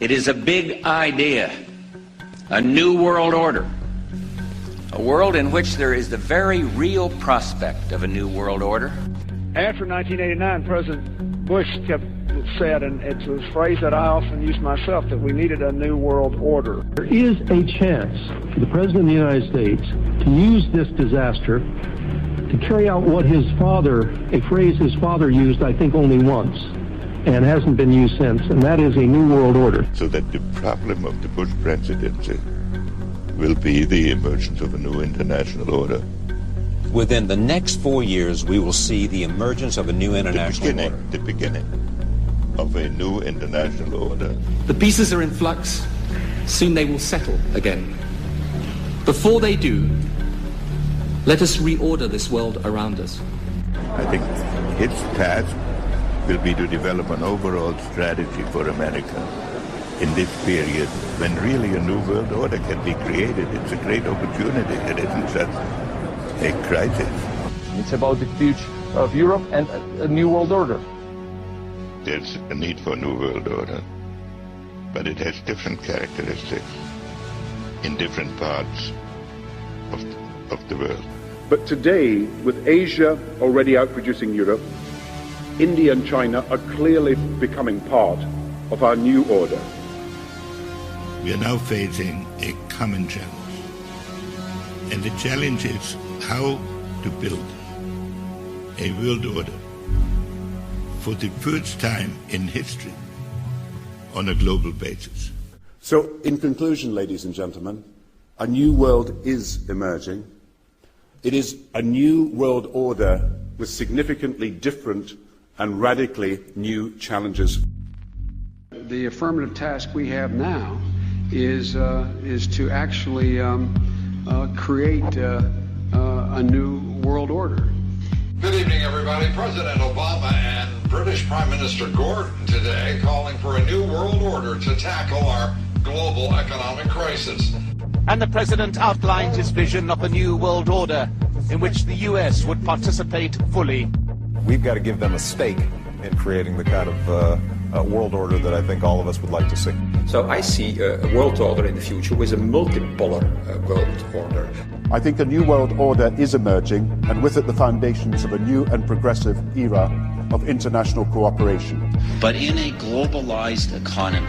It is a big idea, a new world order, a world in which there is the very real prospect of a new world order. After 1989, President Bush said, and it's a phrase that I often use myself, that we needed a new world order. There is a chance for the President of the United States to use this disaster to carry out what his father, a phrase his father used, I think, only once, and hasn't been used since, and that is a new world order. So that the problem of the Bush presidency will be the emergence of a new international order. Within the next 4 years, we will see the emergence of a new international order. The beginning of a new international order. The pieces are in flux. Soon they will settle again. Before they do, let us reorder this world around us. I think its task will be to develop an overall strategy for America in this period when really a new world order can be created. It's a great opportunity. It isn't just a crisis. It's about the future of Europe and a new world order. There's a need for a new world order, but it has different characteristics in different parts of the world. But today, with Asia already outproducing Europe, India and China are clearly becoming part of our new order. We are now facing a common challenge. And the challenge is how to build a world order for the first time in history on a global basis. So, in conclusion, ladies and gentlemen, a new world is emerging. It is a new world order with significantly different and radically new challenges. The affirmative task we have now is to actually create a new world order. Good evening, everybody. President Obama and British Prime Minister Gordon today calling for a new world order to tackle our global economic crisis. And the president outlined his vision of a new world order in which the U.S. would participate fully. We've got to give them a stake in creating the kind of world order that I think all of us would like to see. So I see a world order in the future with a multipolar world order. I think a new world order is emerging, and with it the foundations of a new and progressive era of international cooperation. But in a globalized economy,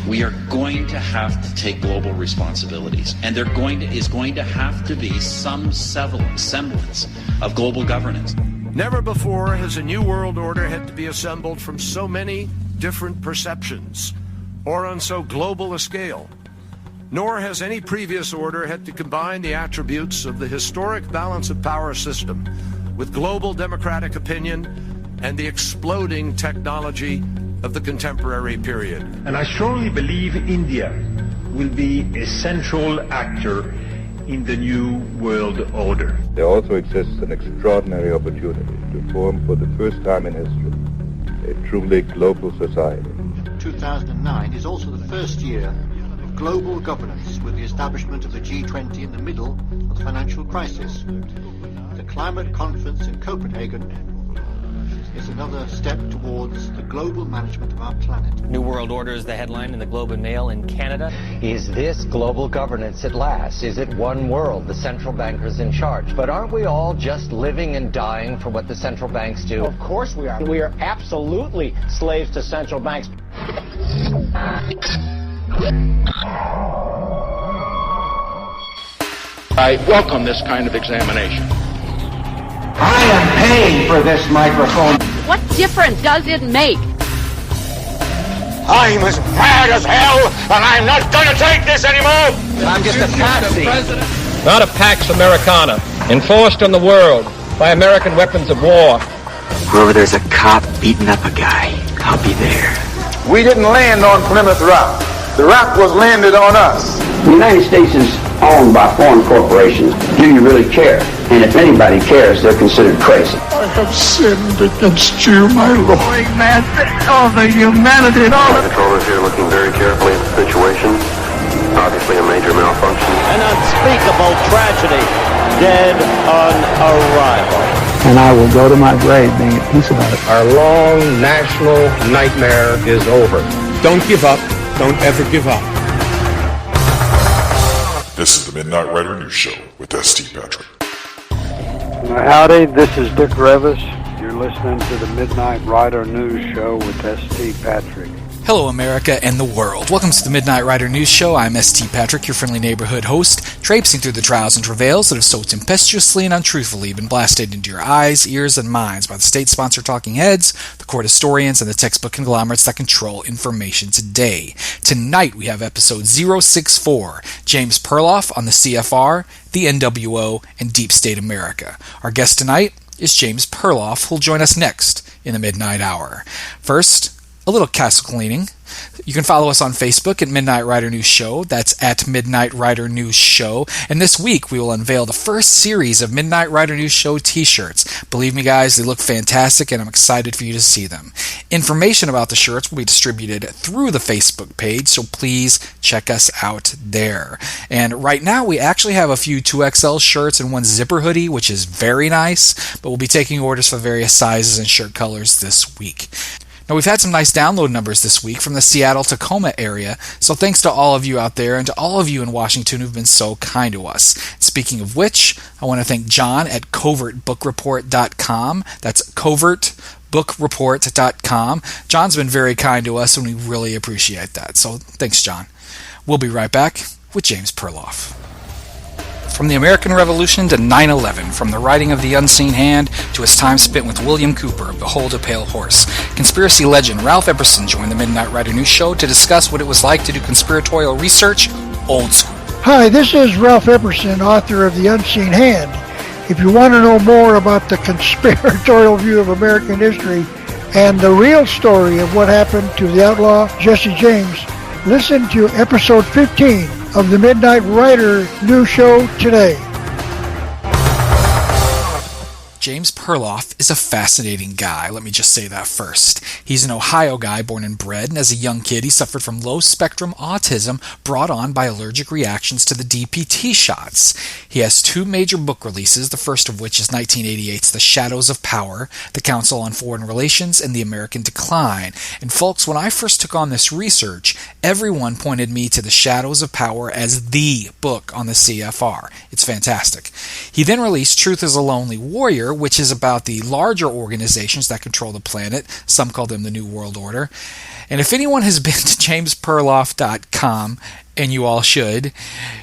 we are going to have to take global responsibilities, and there is going to have to be some semblance of global governance. Never before has a new world order had to be assembled from so many different perceptions or on so global a scale. Nor has any previous order had to combine the attributes of the historic balance of power system with global democratic opinion and the exploding technology of the contemporary period. And I strongly believe India will be a central actor in the new world order. There also exists an extraordinary opportunity to form for the first time in history a truly global society. 2009 is also the first year of global governance with the establishment of the G20 in the middle of the financial crisis. The climate conference in Copenhagen is another step towards the global management of our planet. New World Order is the headline in the Globe and Mail in Canada. Is this global governance at last? Is it one world, the central bankers in charge? But aren't we all just living and dying for what the central banks do? Of course we are. We are absolutely slaves to central banks. I welcome this kind of examination. I am paying for this microphone. What difference does it make? I'm as mad as hell, and I'm not going to take this anymore. I'm just a patsy. Not a Pax Americana, enforced on the world by American weapons of war. Wherever there's a cop beating up a guy, I'll be there. We didn't land on Plymouth Rock. The rock was landed on us. The United States is owned by foreign corporations. Do you really care? And if anybody cares, they're considered crazy. I have sinned against you, my Lord. Man, all the humanity and all the controllers here looking very carefully at the situation. Obviously a major malfunction. An unspeakable tragedy. Dead on arrival. And I will go to my grave being at peace about it. Our long national nightmare is over. Don't give up. Don't ever give up. This is the Midnight Rider News Show with S.T. Patrick. Howdy, this is Dick Revis. You're listening to the Midnight Rider News Show with S.T. Patrick. Hello, America and the world. Welcome to the Midnight Rider News Show. I'm S.T. Patrick, your friendly neighborhood host, traipsing through the trials and travails that have so tempestuously and untruthfully been blasted into your eyes, ears, and minds by the state-sponsored talking heads, the court historians, and the textbook conglomerates that control information today. Tonight, we have episode 064, James Perloff on the CFR, the NWO, and Deep State America. Our guest tonight is James Perloff, who'll join us next in the Midnight Hour. First, a little castle cleaning. You can follow us on Facebook at Midnight Rider News Show. That's at Midnight Rider News Show. And this week, we will unveil the first series of Midnight Rider News Show t-shirts. Believe me, guys, they look fantastic, and I'm excited for you to see them. Information about the shirts will be distributed through the Facebook page, so please check us out there. And right now, we actually have a few 2XL shirts and one zipper hoodie, which is very nice, but we'll be taking orders for various sizes and shirt colors this week. Now, we've had some nice download numbers this week from the Seattle-Tacoma area, so thanks to all of you out there and to all of you in Washington who've been so kind to us. Speaking of which, I want to thank John at covertbookreport.com. That's covertbookreport.com. John's been very kind to us, and we really appreciate that, so thanks, John. We'll be right back with James Perloff. From the American Revolution to 9/11, from the writing of the unseen hand to his time spent with William Cooper, Behold a Pale Horse, conspiracy legend Ralph Epperson joined the Midnight Rider News Show to discuss what it was like to do conspiratorial research old school. Hi, this is Ralph Epperson, author of The Unseen Hand. If you want to know more about the conspiratorial view of American history and the real story of what happened to the outlaw Jesse James, listen to episode 15 of the Midnight Rider News Show today. James Perloff is a fascinating guy, let me just say that first. He's an Ohio guy born and bred, and as a young kid he suffered from low-spectrum autism brought on by allergic reactions to the DPT shots. He has two major book releases, the first of which is 1988's The Shadows of Power, The Council on Foreign Relations, and the American Decline. And folks, when I first took on this research, everyone pointed me to The Shadows of Power as the book on the CFR. It's fantastic. He then released Truth is a Lonely Warrior, which is about the larger organizations that control the planet. Some call them the New World Order. And if anyone has been to jamesperloff.com, and you all should,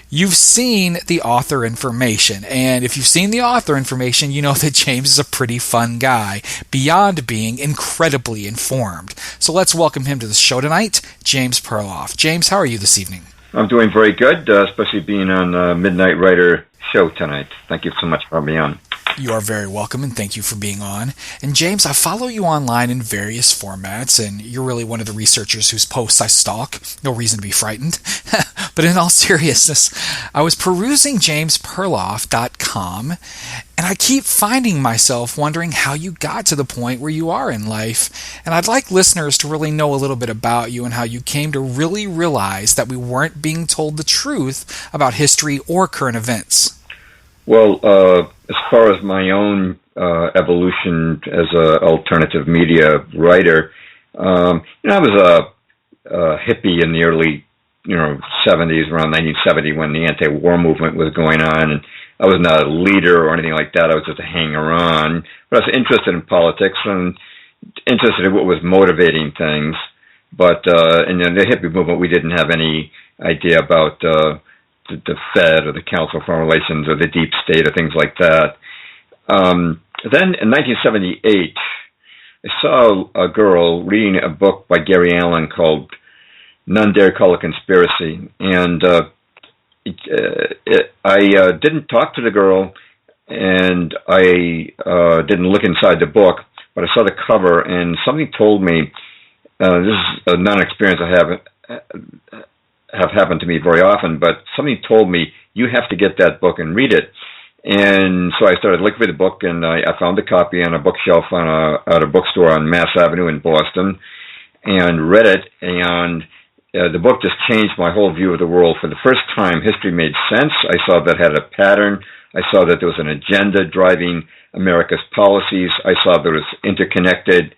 you've seen the author information. And if you've seen the author information, you know that James is a pretty fun guy, beyond being incredibly informed. So let's welcome him to the show tonight, James Perloff. James, how are you this evening? I'm doing very good, especially being on Midnight Rider Show tonight. Thank you so much for having me on. You are very welcome, and thank you for being on. And James, I follow you online in various formats, and you're really one of the researchers whose posts I stalk. No reason to be frightened. But in all seriousness, I was perusing jamesperloff.com, and I keep finding myself wondering how you got to the point where you are in life. And I'd like listeners to really know a little bit about you and how you came to really realize that we weren't being told the truth about history or current events. Well, as far as my own evolution as an alternative media writer, I was a hippie in the early, 70s, around 1970, when the anti-war movement was going on, and I was not a leader or anything like that. I was just a hanger-on, but I was interested in politics and interested in what was motivating things. But in the hippie movement, we didn't have any idea about the Fed or the Council on Foreign Relations or the Deep State or things like that. Then in 1978, I saw a girl reading a book by Gary Allen called None Dare Call a Conspiracy. And I didn't talk to the girl, and I didn't look inside the book, but I saw the cover, and something told me, this is a non-experience I have happened to me very often, but something told me, you have to get that book and read it. And so I started looking for the book, and I found a copy on a bookshelf at a bookstore on Mass Avenue in Boston, and read it, and the book just changed my whole view of the world. For the first time, history made sense. I saw that it had a pattern. I saw that there was an agenda driving America's policies. I saw that it was interconnected.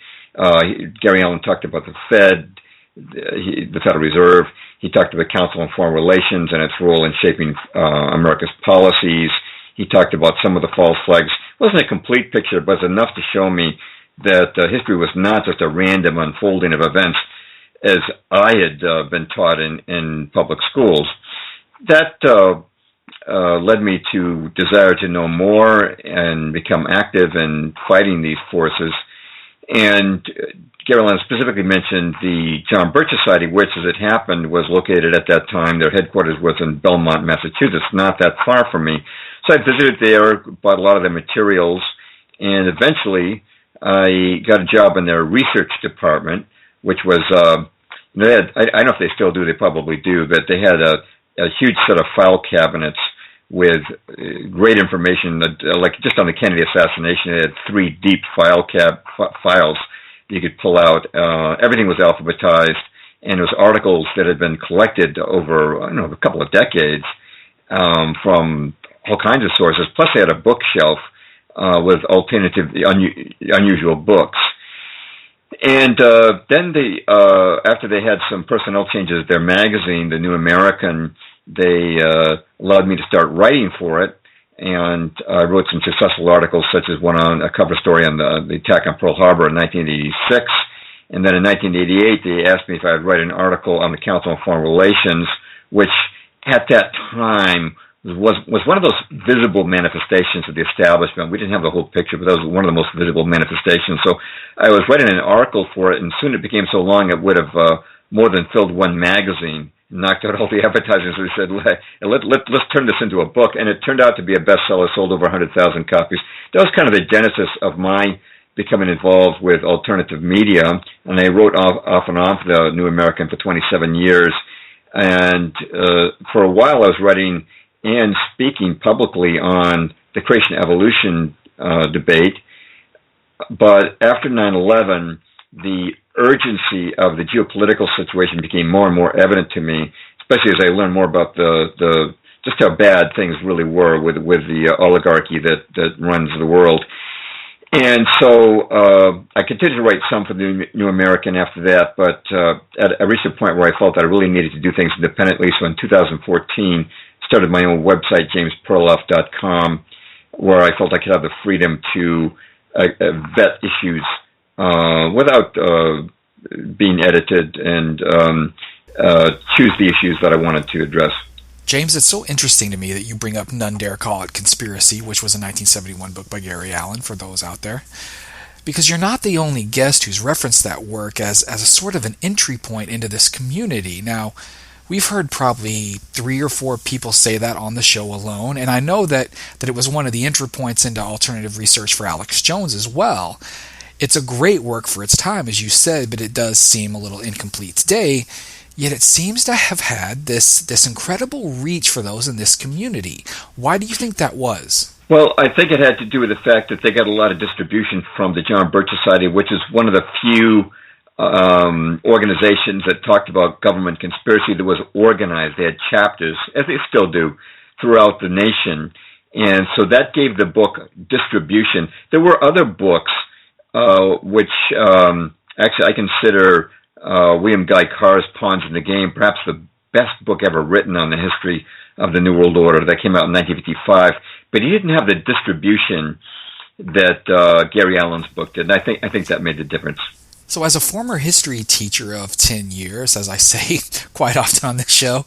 Gary Allen talked about the Fed, the Federal Reserve. He talked about Council on Foreign Relations and its role in shaping America's policies. He talked about some of the false flags. It wasn't a complete picture, but it's enough to show me that history was not just a random unfolding of events as I had been taught in public schools. That led me to desire to know more and become active in fighting these forces. And Gary Allen specifically mentioned the John Birch Society, which, as it happened, was located at that time. Their headquarters was in Belmont, Massachusetts, not that far from me. So I visited there, bought a lot of their materials, and eventually I got a job in their research department, which was, they had, I don't know if they still do, they probably do, but they had a huge set of file cabinets with great information, like just on the Kennedy assassination. They had 3 deep files you could pull out. Everything was alphabetized, and it was articles that had been collected over, I don't know, a couple of decades from all kinds of sources. Plus, they had a bookshelf with alternative, unusual books. And then they, after they had some personnel changes at their magazine, The New American, they allowed me to start writing for it, and I wrote some successful articles, such as one on a cover story on the attack on Pearl Harbor in 1986. And then in 1988, they asked me if I would write an article on the Council on Foreign Relations, which at that time was one of those visible manifestations of the establishment. We didn't have the whole picture, but that was one of the most visible manifestations. So I was writing an article for it, and soon it became so long it would have more than filled one magazine, knocked out all the advertising. So we said, let's turn this into a book. And it turned out to be a bestseller, sold over 100,000 copies. That was kind of the genesis of my becoming involved with alternative media. And I wrote off and on for The New American for 27 years. And for a while I was writing and speaking publicly on the creation-evolution debate. But after 9/11, the urgency of the geopolitical situation became more and more evident to me, especially as I learned more about the just how bad things really were with the oligarchy that runs the world. And so I continued to write some for the New American after that, but I reached a point where I felt that I really needed to do things independently. So in 2014, started my own website, jamesperloff.com, where I felt I could have the freedom to vet issues without being edited, and choose the issues that I wanted to address. James, it's so interesting to me that you bring up None Dare Call It Conspiracy, which was a 1971 book by Gary Allen, for those out there, because you're not the only guest who's referenced that work as a sort of an entry point into this community. Now, we've heard probably 3 or 4 people say that on the show alone, and I know that it was one of the entry points into alternative research for Alex Jones as well. It's a great work for its time, as you said, but it does seem a little incomplete today, yet it seems to have had this incredible reach for those in this community. Why do you think that was? Well, I think it had to do with the fact that they got a lot of distribution from the John Birch Society, which is one of the few organizations that talked about government conspiracy that was organized. They had chapters, as they still do, throughout the nation. And so that gave the book distribution. There were other books which actually I consider William Guy Carr's Pawns in the Game perhaps the best book ever written on the history of the New World Order. That came out in 1955, but he didn't have the distribution that Gary Allen's book did, and I think that made the difference. So as a former history teacher of 10 years, as I say quite often on this show,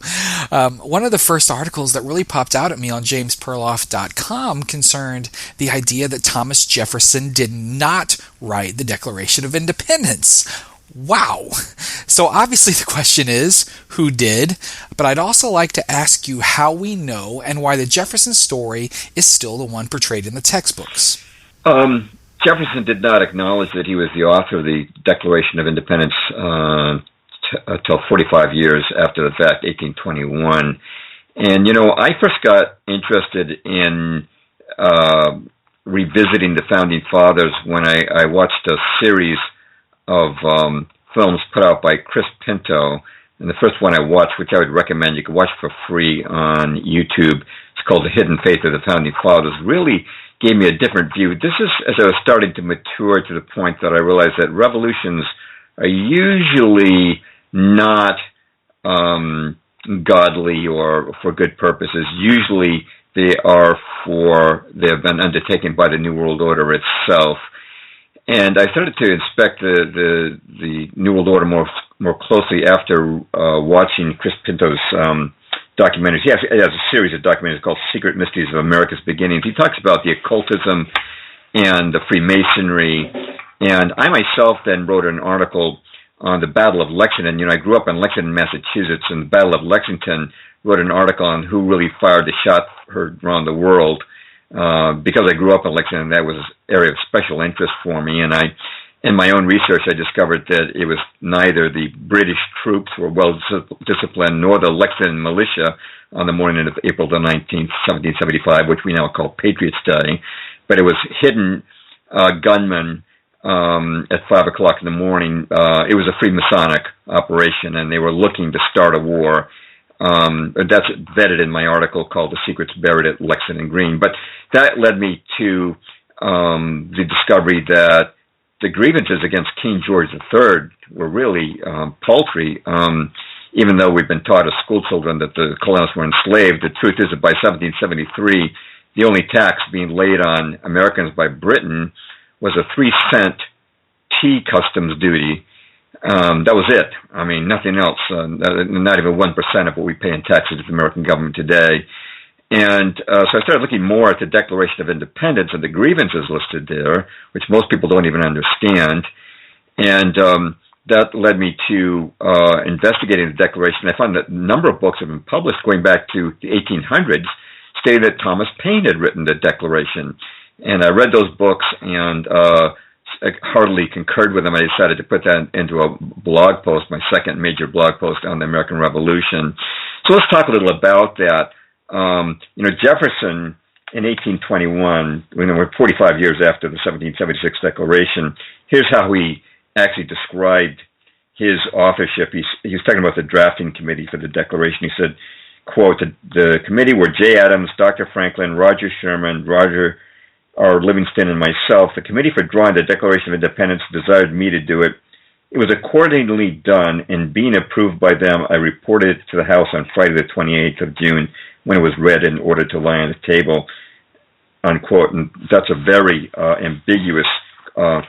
one of the first articles that really popped out at me on jamesperloff.com concerned the idea that Thomas Jefferson did not write the Declaration of Independence. Wow. So obviously the question is, who did? But I'd also like to ask you how we know and why the Jefferson story is still the one portrayed in the textbooks. Jefferson did not acknowledge that he was the author of the Declaration of Independence until 45 years after the fact, 1821. And, I first got interested in revisiting the Founding Fathers when I watched a series of films put out by Chris Pinto. And the first one I watched, which I would recommend, you can watch for free on YouTube. It's called The Hidden Faith of the Founding Fathers. Really gave me a different view. This is as I was starting to mature to the point that I realized that revolutions are usually not godly or for good purposes. Usually they have been undertaken by the New World Order itself. And I started to inspect the New World Order more closely after watching Chris Pinto's documentaries. He has a series of documentaries called Secret Mysteries of America's Beginnings. He talks about the occultism and the Freemasonry. And I myself then wrote an article on the Battle of Lexington. I grew up in Lexington, Massachusetts, and the Battle of Lexington, wrote an article on who really fired the shot heard around the world. Because I grew up in Lexington, that was an area of special interest for me. And in my own research, I discovered that it was neither the British troops who were well disciplined nor the Lexington militia on the morning of April the 19th, 1775, which we now call Patriots Day, but it was hidden gunmen at 5 o'clock in the morning. It was a Freemasonic operation, and they were looking to start a war. That's vetted in my article called The Secrets Buried at Lexington Green. But that led me to the discovery that the grievances against King George III were really paltry. Even though we've been taught as school children that the colonists were enslaved, the truth is that by 1773, the only tax being laid on Americans by Britain was a 3-cent tea customs duty. That was it. I mean, nothing else. Not even 1% of what we pay in taxes to the American government today. And so I started looking more at the Declaration of Independence and the grievances listed there, which most people don't even understand. And that led me to investigating the Declaration. I found that a number of books have been published going back to the 1800s stating that Thomas Paine had written the Declaration. And I read those books and I heartily concurred with them. I decided to put that into a blog post, my second major blog post on the American Revolution. So let's talk a little about that. Jefferson in 1821, we're 45 years after the 1776 Declaration, here's how he actually described his authorship. He was talking about the drafting committee for the Declaration. He said, quote, the committee were J. Adams, Dr. Franklin, Roger Sherman, Roger R. Livingston, and myself. The committee for drawing the Declaration of Independence desired me to do it. It was accordingly done, and being approved by them, I reported it to the House on Friday the 28th of June when it was read in order to lie on the table, unquote. And that's a very ambiguous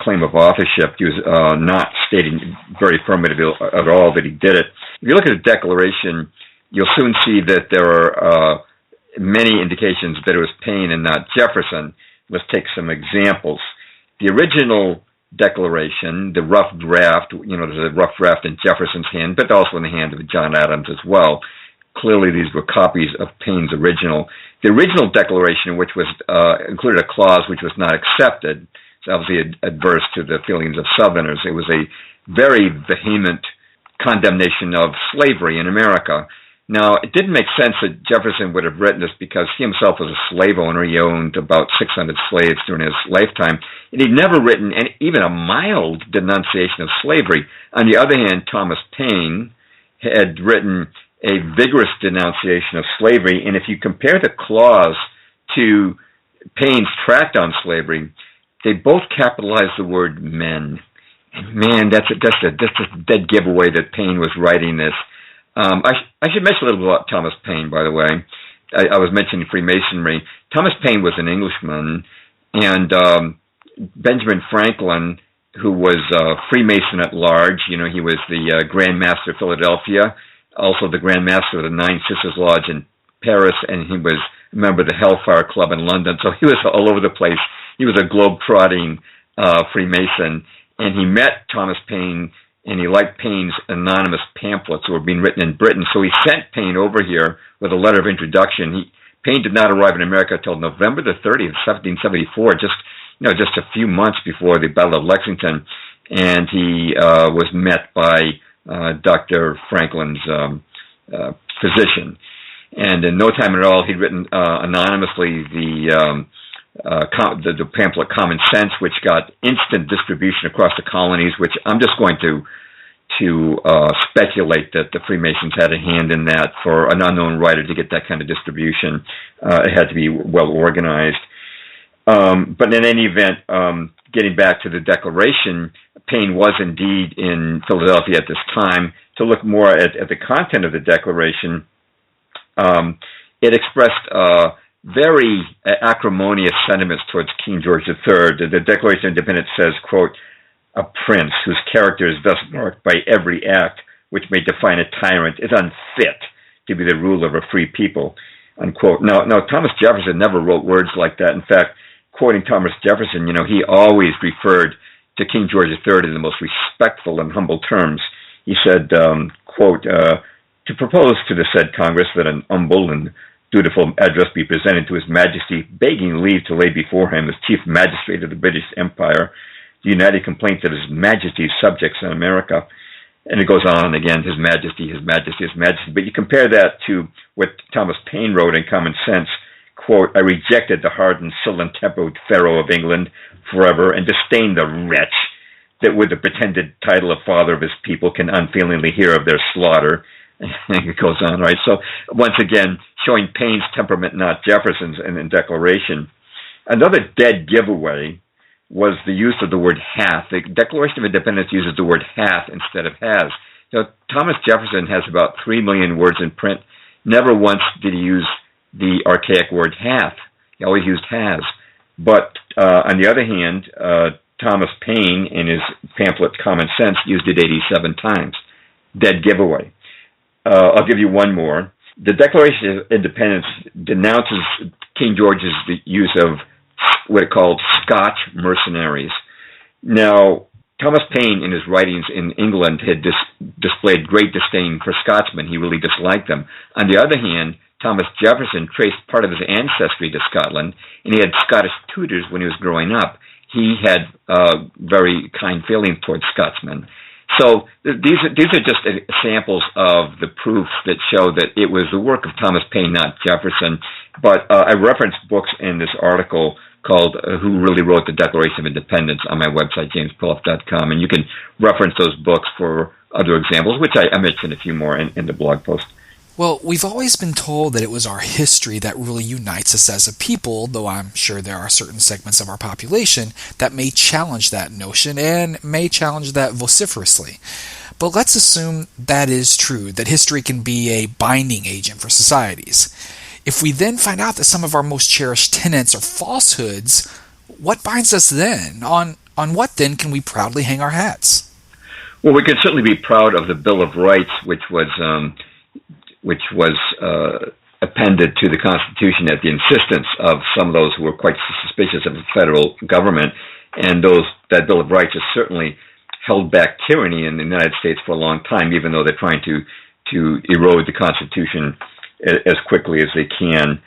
claim of authorship. He was not stating very affirmatively at all that he did it. If you look at the Declaration, you'll soon see that there are many indications that it was Paine and not Jefferson. Let's take some examples. The original Declaration, the rough draft, there's a rough draft in Jefferson's hand, but also in the hand of John Adams as well. Clearly, these were copies of Paine's original. The original Declaration, which was included a clause which was not accepted, it's obviously adverse to the feelings of Southerners. It was a very vehement condemnation of slavery in America. Now, it didn't make sense that Jefferson would have written this because he himself was a slave owner. He owned about 600 slaves during his lifetime, and he'd never written even a mild denunciation of slavery. On the other hand, Thomas Paine had written a vigorous denunciation of slavery, and if you compare the clause to Paine's tract on slavery, they both capitalize the word men. And man, that's a dead giveaway that Paine was writing this. I should mention a little bit about Thomas Paine, by the way. I was mentioning Freemasonry. Thomas Paine was an Englishman, and Benjamin Franklin, who was a Freemason at large, he was the Grand Master of Philadelphia, also the Grand Master of the Nine Sisters Lodge in Paris, and he was a member of the Hellfire Club in London. So he was all over the place. He was a globe-trotting Freemason, and he met Thomas Paine, and he liked Paine's anonymous pamphlets that were being written in Britain. So he sent Paine over here with a letter of introduction. Paine did not arrive in America until November the 30th, 1774, just a few months before the Battle of Lexington. And he was met by Dr. Franklin's physician. And in no time at all, he'd written anonymously the pamphlet Common Sense, which got instant distribution across the colonies, which I'm just going to speculate that the Freemasons had a hand in that. For an unknown writer to get that kind of distribution, it had to be well organized. But in any event, getting back to the Declaration, Paine was indeed in Philadelphia at this time. to look more at the content of the Declaration, it expressed very acrimonious sentiments towards King George III. The Declaration of Independence says, quote, "A prince whose character is thus marked by every act which may define a tyrant is unfit to be the ruler of a free people," unquote. Now, Thomas Jefferson never wrote words like that. In fact, quoting Thomas Jefferson, he always referred to King George III in the most respectful and humble terms. He said, quote, "To propose to the said Congress that an humble and dutiful address be presented to His Majesty, begging leave to lay before him as Chief Magistrate of the British Empire the united complaints of His Majesty's subjects in America." And it goes on again, His Majesty, His Majesty, His Majesty. But you compare that to what Thomas Paine wrote in Common Sense, quote, "I rejected the hardened, sullen-tempered Pharaoh of England forever and disdained the wretch that with the pretended title of father of his people can unfeelingly hear of their slaughter." And it goes on, right? So once again, showing Paine's temperament, not Jefferson's, in the Declaration. Another dead giveaway was the use of the word hath. The Declaration of Independence uses the word hath instead of has. Thomas Jefferson has about 3 million words in print. Never once did he use the archaic word hath. He always used has. But on the other hand, Thomas Paine, in his pamphlet Common Sense, used it 87 times. Dead giveaway. I'll give you one more. The Declaration of Independence denounces King George's use of what it called Scotch mercenaries. Now, Thomas Paine, in his writings in England, had displayed great disdain for Scotsmen. He really disliked them. On the other hand, Thomas Jefferson traced part of his ancestry to Scotland, and he had Scottish tutors when he was growing up. He had very kind feelings towards Scotsmen. So these are just samples of the proofs that show that it was the work of Thomas Paine, not Jefferson. But I referenced books in this article called Who Really Wrote the Declaration of Independence on my website, jamesperloff.com, and you can reference those books for other examples, which I mentioned a few more in the blog post. Well, we've always been told that it was our history that really unites us as a people, though I'm sure there are certain segments of our population that may challenge that notion and may challenge that vociferously. But let's assume that is true, that history can be a binding agent for societies. If we then find out that some of our most cherished tenets are falsehoods, what binds us then? On what then can we proudly hang our hats? Well, we can certainly be proud of the Bill of Rights, which was appended to the Constitution at the insistence of some of those who were quite suspicious of the federal government. And that Bill of Rights has certainly held back tyranny in the United States for a long time, even though they're trying to erode the Constitution as quickly as they can.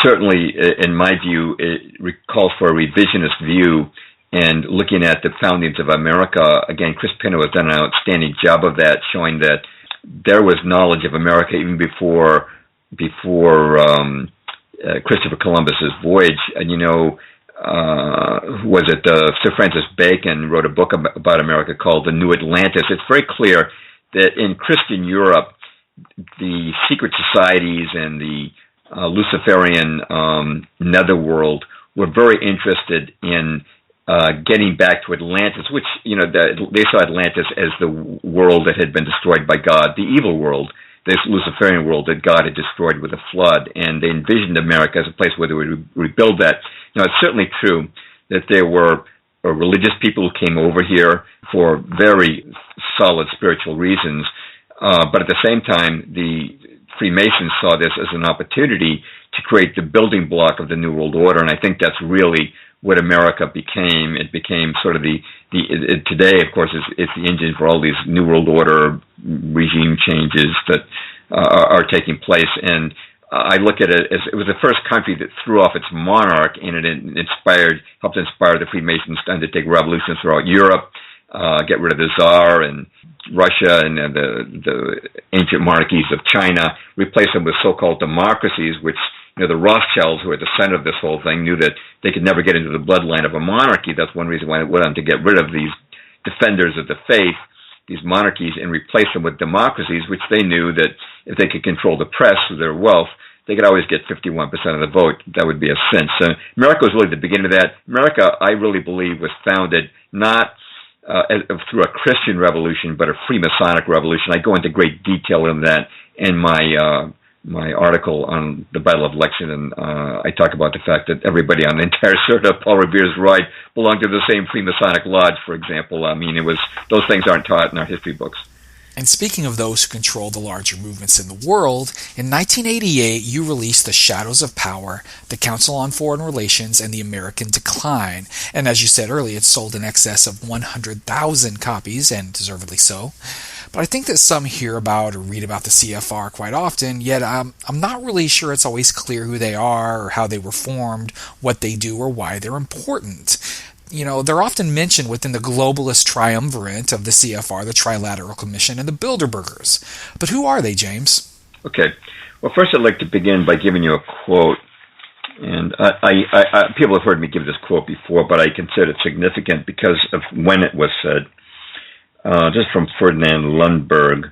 Certainly, in my view, it calls for a revisionist view. And looking at the foundings of America, again, Chris Pinto has done an outstanding job of that, showing that there was knowledge of America even before Christopher Columbus's voyage. And Sir Francis Bacon wrote a book about America called The New Atlantis. It's very clear that in Christian Europe, the secret societies and the Luciferian netherworld were very interested in getting back to Atlantis, which, they saw Atlantis as the world that had been destroyed by God, the evil world, this Luciferian world that God had destroyed with a flood, and they envisioned America as a place where they would rebuild that. Now, it's certainly true that there were religious people who came over here for very solid spiritual reasons, but at the same time, the Freemasons saw this as an opportunity to create the building block of the New World Order, and I think that's really what America became. It became sort of today, of course, it's the engine for all these New World Order regime changes that are taking place. And I look at it as it was the first country that threw off its monarch, and it helped inspire the Freemasons to undertake revolutions throughout Europe, get rid of the Tsar and Russia and the ancient monarchies of China, replace them with so-called democracies, which the Rothschilds, who are at the center of this whole thing, knew that they could never get into the bloodline of a monarchy. That's one reason why they wanted to get rid of these defenders of the faith, these monarchies, and replace them with democracies, which they knew that if they could control the press through their wealth, they could always get 51% of the vote. That would be a sin. So America was really the beginning of that. America, I really believe, was founded not through a Christian revolution, but a Freemasonic revolution. I go into great detail in that in my article on the Battle of Lexington. I talk about the fact that everybody on the entire circuit of Paul Revere's ride belonged to the same Freemasonic lodge, for example. I mean, those things aren't taught in our history books. And speaking of those who control the larger movements in the world, in 1988 you released The Shadows of Power, The Council on Foreign Relations, and the American Decline. And as you said earlier, it sold in excess of 100,000 copies, and deservedly so. But I think that some hear about or read about the CFR quite often, yet I'm not really sure it's always clear who they are or how they were formed, what they do, or why they're important. You know, they're often mentioned within the globalist triumvirate of the CFR, the Trilateral Commission, and the Bilderbergers. But who are they, James? Okay. Well, first I'd like to begin by giving you a quote. And I people have heard me give this quote before, but I consider it significant because of when it was said. Just from Ferdinand Lundberg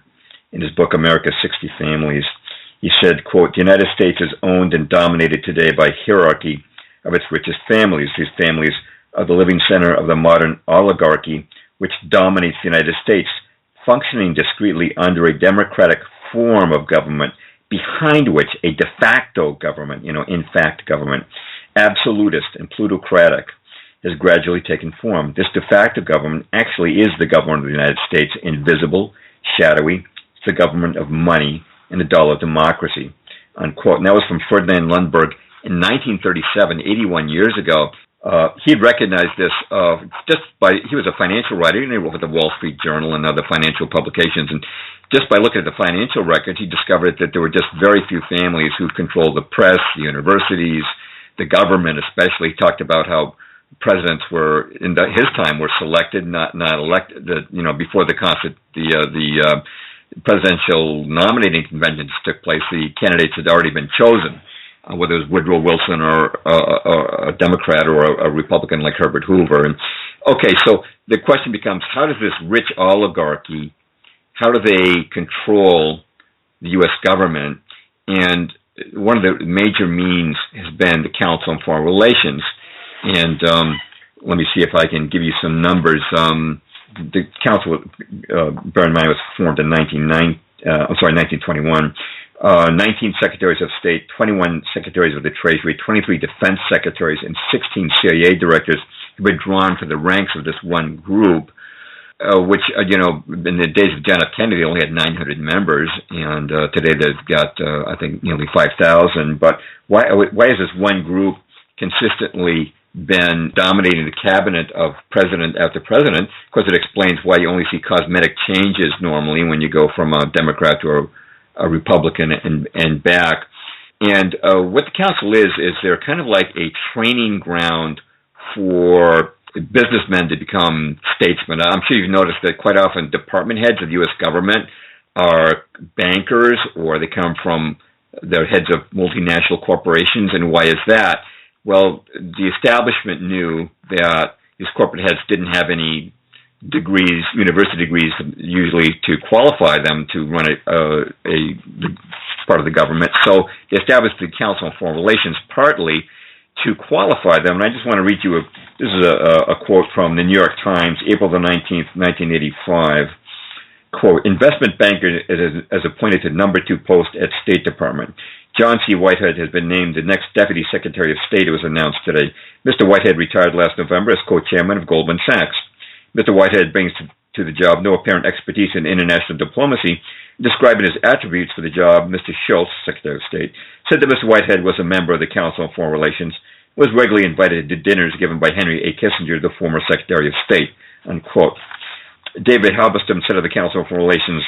in his book, America's 60 Families. He said, quote, "The United States is owned and dominated today by hierarchy of its richest families. These families are the living center of the modern oligarchy, which dominates the United States, functioning discreetly under a democratic form of government, behind which a de facto government, in fact government, absolutist and plutocratic, has gradually taken form. This de facto government actually is the government of the United States, invisible, shadowy. It's the government of money and the dollar democracy," unquote. And that was from Ferdinand Lundberg in 1937, 81 years ago. He'd recognized this he was a financial writer, and he wrote for the Wall Street Journal and other financial publications. And just by looking at the financial records, he discovered that there were just very few families who controlled the press, the universities, the government especially. He talked about how presidents were, in his time, were selected, not elected. Before the presidential nominating conventions took place, the candidates had already been chosen. Whether it was Woodrow Wilson or a Democrat or a Republican like Herbert Hoover. And okay, so the question becomes, how does this rich oligarchy, how do they control the U.S. government? And one of the major means has been the Council on Foreign Relations. And let me see if I can give you some numbers. The Council, bear in mind, was formed in 1921. 19 secretaries of state, 21 secretaries of the Treasury, 23 defense secretaries, and 16 CIA directors have been drawn from the ranks of this one group, which, in the days of John F. Kennedy, they only had 900 members, and today they've got, I think, nearly 5,000. But why has this one group consistently been dominating the cabinet of president after president? Because it explains why you only see cosmetic changes normally when you go from a Democrat to a Republican and back. And what the council is they're kind of like a training ground for businessmen to become statesmen. I'm sure you've noticed that quite often department heads of the U.S. government are bankers, or they come from the heads of multinational corporations. And why is that? Well, the establishment knew that these corporate heads didn't have any degrees, university degrees, usually to qualify them to run a part of the government. So they established the Council on Foreign Relations partly to qualify them. And I just want to read you this is a quote from the New York Times, April the 19th, 1985. Quote, "Investment banker as appointed to number 2 post at State Department. John C. Whitehead has been named the next Deputy Secretary of State. It was announced today. Mr. Whitehead retired last November as co-chairman of Goldman Sachs. Mr. Whitehead brings to the job no apparent expertise in international diplomacy. Describing his attributes for the job, Mr. Schultz, Secretary of State, said that Mr. Whitehead was a member of the Council on Foreign Relations, was regularly invited to dinners given by Henry A. Kissinger, the former Secretary of State," unquote. David Halberstam said of the Council on Foreign Relations,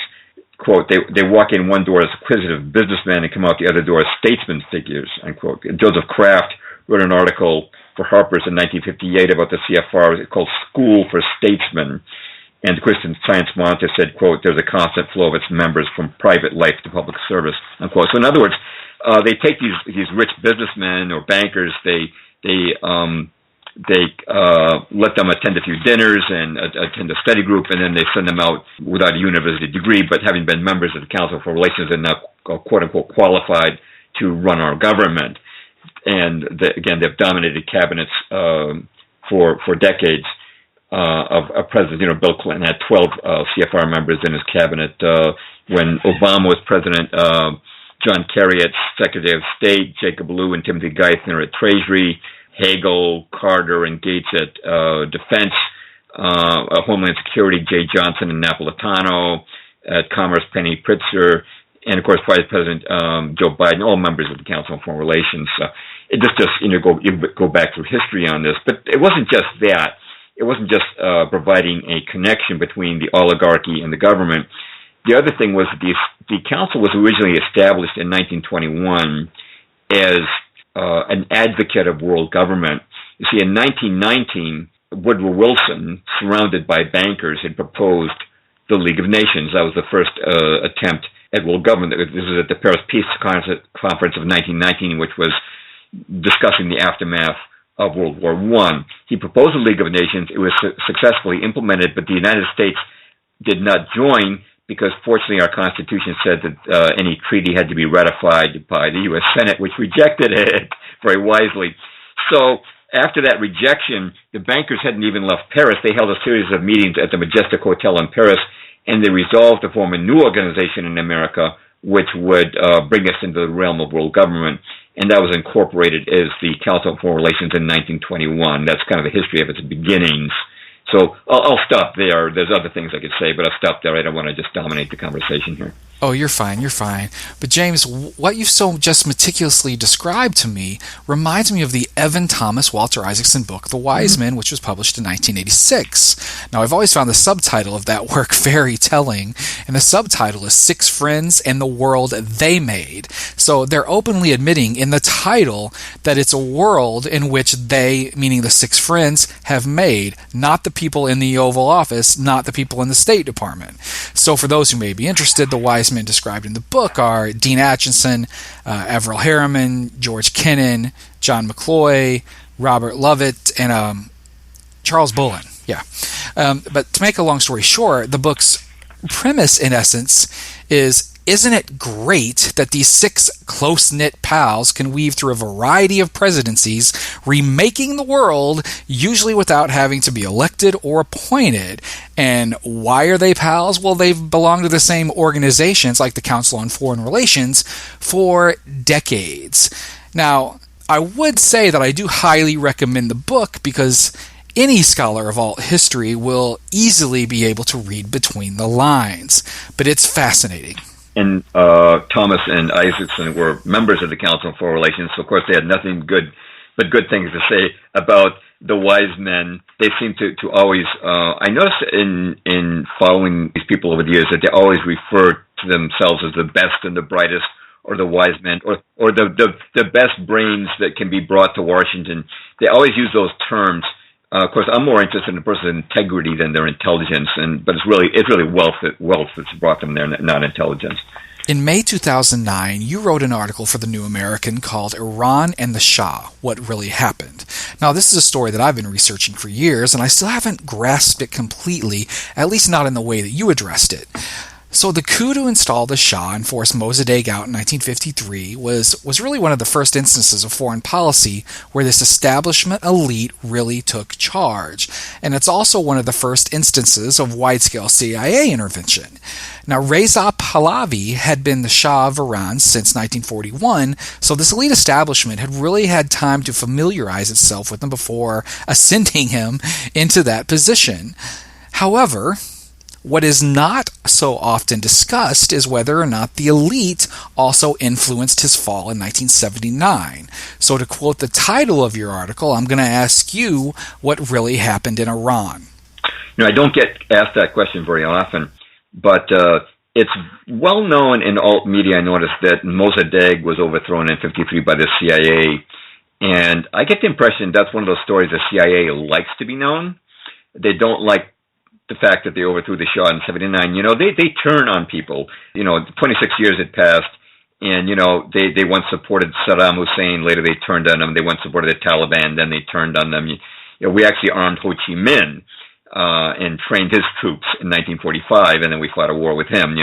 quote, they walk in one door as acquisitive businessmen and come out the other door as statesman figures," unquote. Joseph Kraft wrote an article for Harper's in 1958 about the CFR called School for Statesmen. And the Christian Science Monitor said, quote, "There's a constant flow of its members from private life to public service," unquote. So in other words, they take these rich businessmen or bankers, they let them attend a few dinners and attend a study group, and then they send them out without a university degree, but having been members of the Council for Relations and now, quote-unquote, qualified to run our government. And again, they've dominated cabinets for decades. of president. Bill Clinton had 12 CFR members in his cabinet. When Obama was president, John Kerry at Secretary of State, Jacob Lew and Timothy Geithner at Treasury, Hagel, Carter, and Gates at Defense, Homeland Security, Jay Johnson and Napolitano, at Commerce, Penny Pritzker, and of course Vice President Joe Biden, all members of the Council on Foreign Relations. It just go back through history on this, but it wasn't just that. It wasn't just providing a connection between the oligarchy and the government. The other thing was the council was originally established in 1921 as an advocate of world government. You see, in 1919, Woodrow Wilson, surrounded by bankers, had proposed the League of Nations. That was the first attempt at world government. This was at the Paris Peace Conference of 1919, which was discussing the aftermath of World War I. He proposed the League of Nations. It was successfully implemented, but the United States did not join because, fortunately, our Constitution said that any treaty had to be ratified by the U.S. Senate, which rejected it very wisely. So after that rejection, the bankers hadn't even left Paris. They held a series of meetings at the Majestic Hotel in Paris, and they resolved to form a new organization in America, which would bring us into the realm of world government. And that was incorporated as the Council on Foreign Relations in 1921. That's kind of the history of its beginnings. So I'll stop there. There's other things I could say, but I'll stop there. I don't want to just dominate the conversation here. Oh, you're fine. But James, what you've so just meticulously described to me reminds me of the Evan Thomas Walter Isaacson book, The Wise Men, which was published in 1986. Now, I've always found the subtitle of that work very telling, and the subtitle is Six Friends and the World They Made. So they're openly admitting in the title that it's a world in which they, meaning the six friends, have made, not the people in the Oval Office, not the people in the State Department. So for those who may be interested, the Wise Men described in the book are Dean Acheson, Averell Harriman, George Kennan, John McCloy, Robert Lovett, and Charles Bullen. Yeah. But to make a long story short, the book's premise, in essence, is, isn't it great that these six close-knit pals can weave through a variety of presidencies, remaking the world, usually without having to be elected or appointed? And why are they pals? Well, they've belonged to the same organizations, like the Council on Foreign Relations, for decades. Now, I would say that I do highly recommend the book because any scholar of alt history will easily be able to read between the lines. But it's fascinating. And Thomas and Isaacson were members of the Council on Foreign Relations, so of course they had nothing good but good things to say about the Wise Men. They seem to always, I noticed in following these people over the years that they always refer to themselves as the best and the brightest, or the wise men, or the best brains that can be brought to Washington. They always use those terms. Of course, I'm more interested in a person's integrity than their intelligence, but it's really wealth that's brought them there, not intelligence. In May 2009, you wrote an article for The New American called Iran and the Shah, What Really Happened. Now, this is a story that I've been researching for years, and I still haven't grasped it completely, at least not in the way that you addressed it. So the coup to install the Shah and force Mossadegh out in 1953 was really one of the first instances of foreign policy where this establishment elite really took charge. And it's also one of the first instances of wide-scale CIA intervention. Now, Reza Pahlavi had been the Shah of Iran since 1941, so this elite establishment had really had time to familiarize itself with him before ascending him into that position. However, what is not so often discussed is whether or not the elite also influenced his fall in 1979. So to quote the title of your article, I'm going to ask you what really happened in Iran. I don't get asked that question very often, but it's well known in alt media, I noticed, that Mossadegh was overthrown in 1953 by the CIA. And I get the impression that's one of those stories the CIA likes to be known. They don't like the fact that they overthrew the Shah in 1979. They turn on people. 26 years had passed, and, they once supported Saddam Hussein. Later they turned on him. They once supported the Taliban. Then they turned on them. We actually armed Ho Chi Minh and trained his troops in 1945, and then we fought a war with him,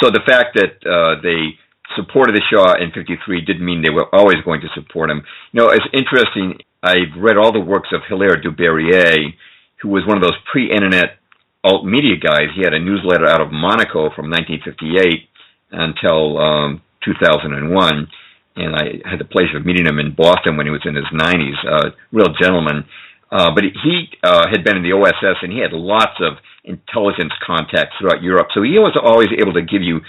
So the fact that they supported the Shah in 1953 didn't mean they were always going to support him. It's interesting. I've read all the works of Hilaire du Berrier, who was one of those pre-internet alt media guys. He had a newsletter out of Monaco from 1958 until 2001, and I had the pleasure of meeting him in Boston when he was in his 90s. Real gentleman. But he had been in the OSS, and he had lots of intelligence contacts throughout Europe. So he was always able to give you,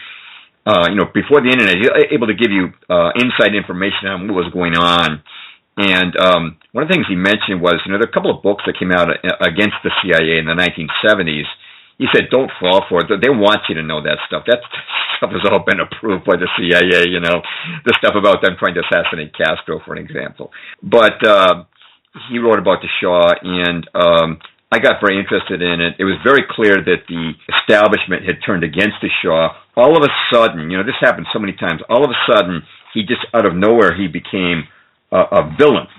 before the internet, he was able to give you inside information on what was going on. And one of the things he mentioned was, there are a couple of books that came out against the CIA in the 1970s. He said, don't fall for it. They want you to know that stuff. That stuff has all been approved by the CIA, the stuff about them trying to assassinate Castro, for an example. But he wrote about the Shah, and I got very interested in it. It was very clear that the establishment had turned against the Shah. All of a sudden, this happened so many times, all of a sudden, he just, out of nowhere, he became a villain,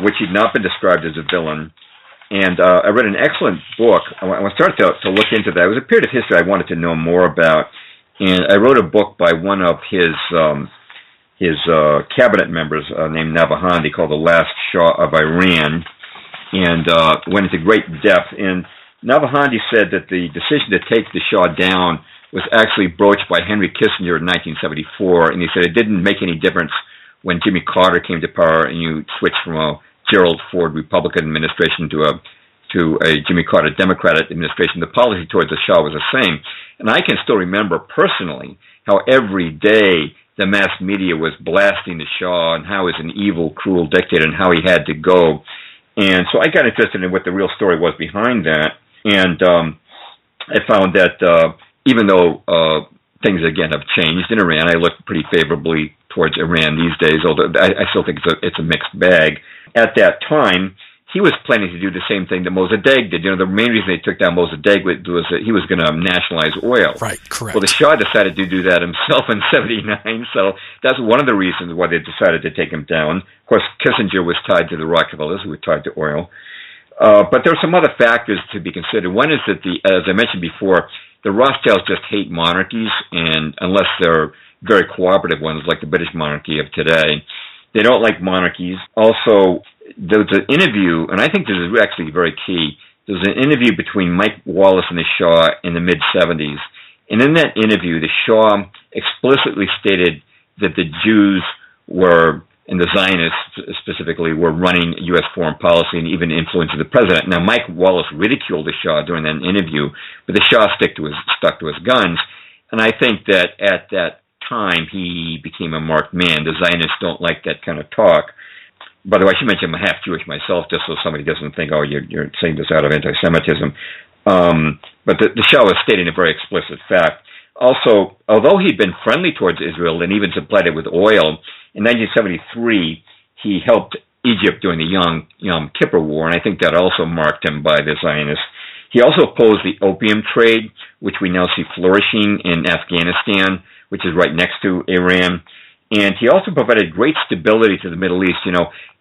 which he'd not been described as a villain. And I read an excellent book. I started to look into that. It was a period of history I wanted to know more about. And I wrote a book by one of his cabinet members named Navahandi called The Last Shah of Iran, and went into great depth. And Navahandi said that the decision to take the Shah down was actually broached by Henry Kissinger in 1974, and he said it didn't make any difference when Jimmy Carter came to power and you switched from a Gerald Ford Republican administration to a Jimmy Carter Democrat administration. The policy towards the Shah was the same. And I can still remember personally how every day the mass media was blasting the Shah and how he was an evil, cruel dictator and how he had to go. And so I got interested in what the real story was behind that. And I found that even though things, again, have changed in Iran, I look pretty favorably towards Iran these days, although I still think it's a mixed bag. At that time, he was planning to do the same thing that Mossadegh did. The main reason they took down Mossadegh was that he was going to nationalize oil. Right, correct. Well, the Shah decided to do that himself in 79, so that's one of the reasons why they decided to take him down. Of course, Kissinger was tied to the Rockefellers, who were tied to oil. But there are some other factors to be considered. One is that, as I mentioned before, the Rothschilds just hate monarchies, and unless they're very cooperative ones like the British monarchy of today, they don't like monarchies. Also, there was an interview, and I think this is actually very key. There was an interview between Mike Wallace and the Shah in the mid-'70s. And in that interview, the Shah explicitly stated that the Jews were, and the Zionists specifically, were running U.S. foreign policy and even influencing the president. Now, Mike Wallace ridiculed the Shah during that interview, but the Shah stuck to his guns. And I think that at that time, he became a marked man. The Zionists don't like that kind of talk. By the way, I should mention I'm half Jewish myself, just so somebody doesn't think, oh, you're saying this out of anti-Semitism. But the Shah was stating a very explicit fact. Also, although he'd been friendly towards Israel and even supplied it with oil, in 1973, he helped Egypt during the Yom Kippur War, and I think that also marked him by the Zionists. He also opposed the opium trade, which we now see flourishing in Afghanistan, which is right next to Iran. And he also provided great stability to the Middle East.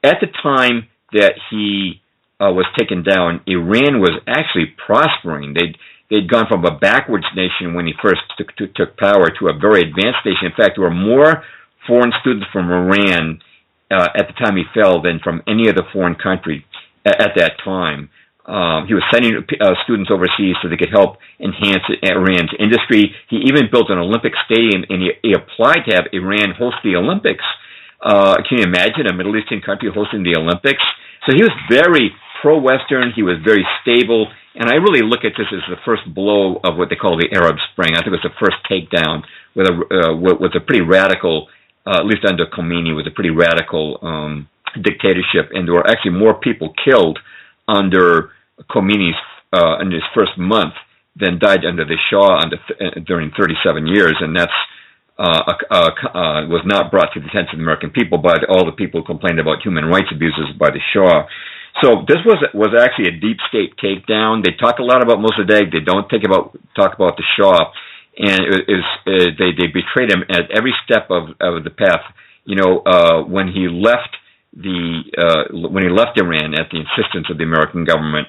At the time that he was taken down, Iran was actually prospering. They'd gone from a backwards nation when he first took power to a very advanced nation. In fact, there were more foreign students from Iran at the time he fell than from any other foreign country at that time. He was sending students overseas so they could help enhance Iran's industry. He even built an Olympic stadium, and he applied to have Iran host the Olympics. Can you imagine a Middle Eastern country hosting the Olympics? So he was very pro-Western. He was very stable. And I really look at this as the first blow of what they call the Arab Spring. I think it was the first takedown with a pretty radical, at least under Khomeini, was a pretty radical dictatorship. And there were actually more people killed under Khomeini's in his first month than died under the Shah during 37 years, and that's was not brought to the attention of the American people by all the people who complained about human rights abuses by the Shah. So this was actually a deep state takedown. They talk a lot about Mossadegh. They don't talk about the Shah, and they betrayed him at every step of the path. When he left Iran at the insistence of the American government,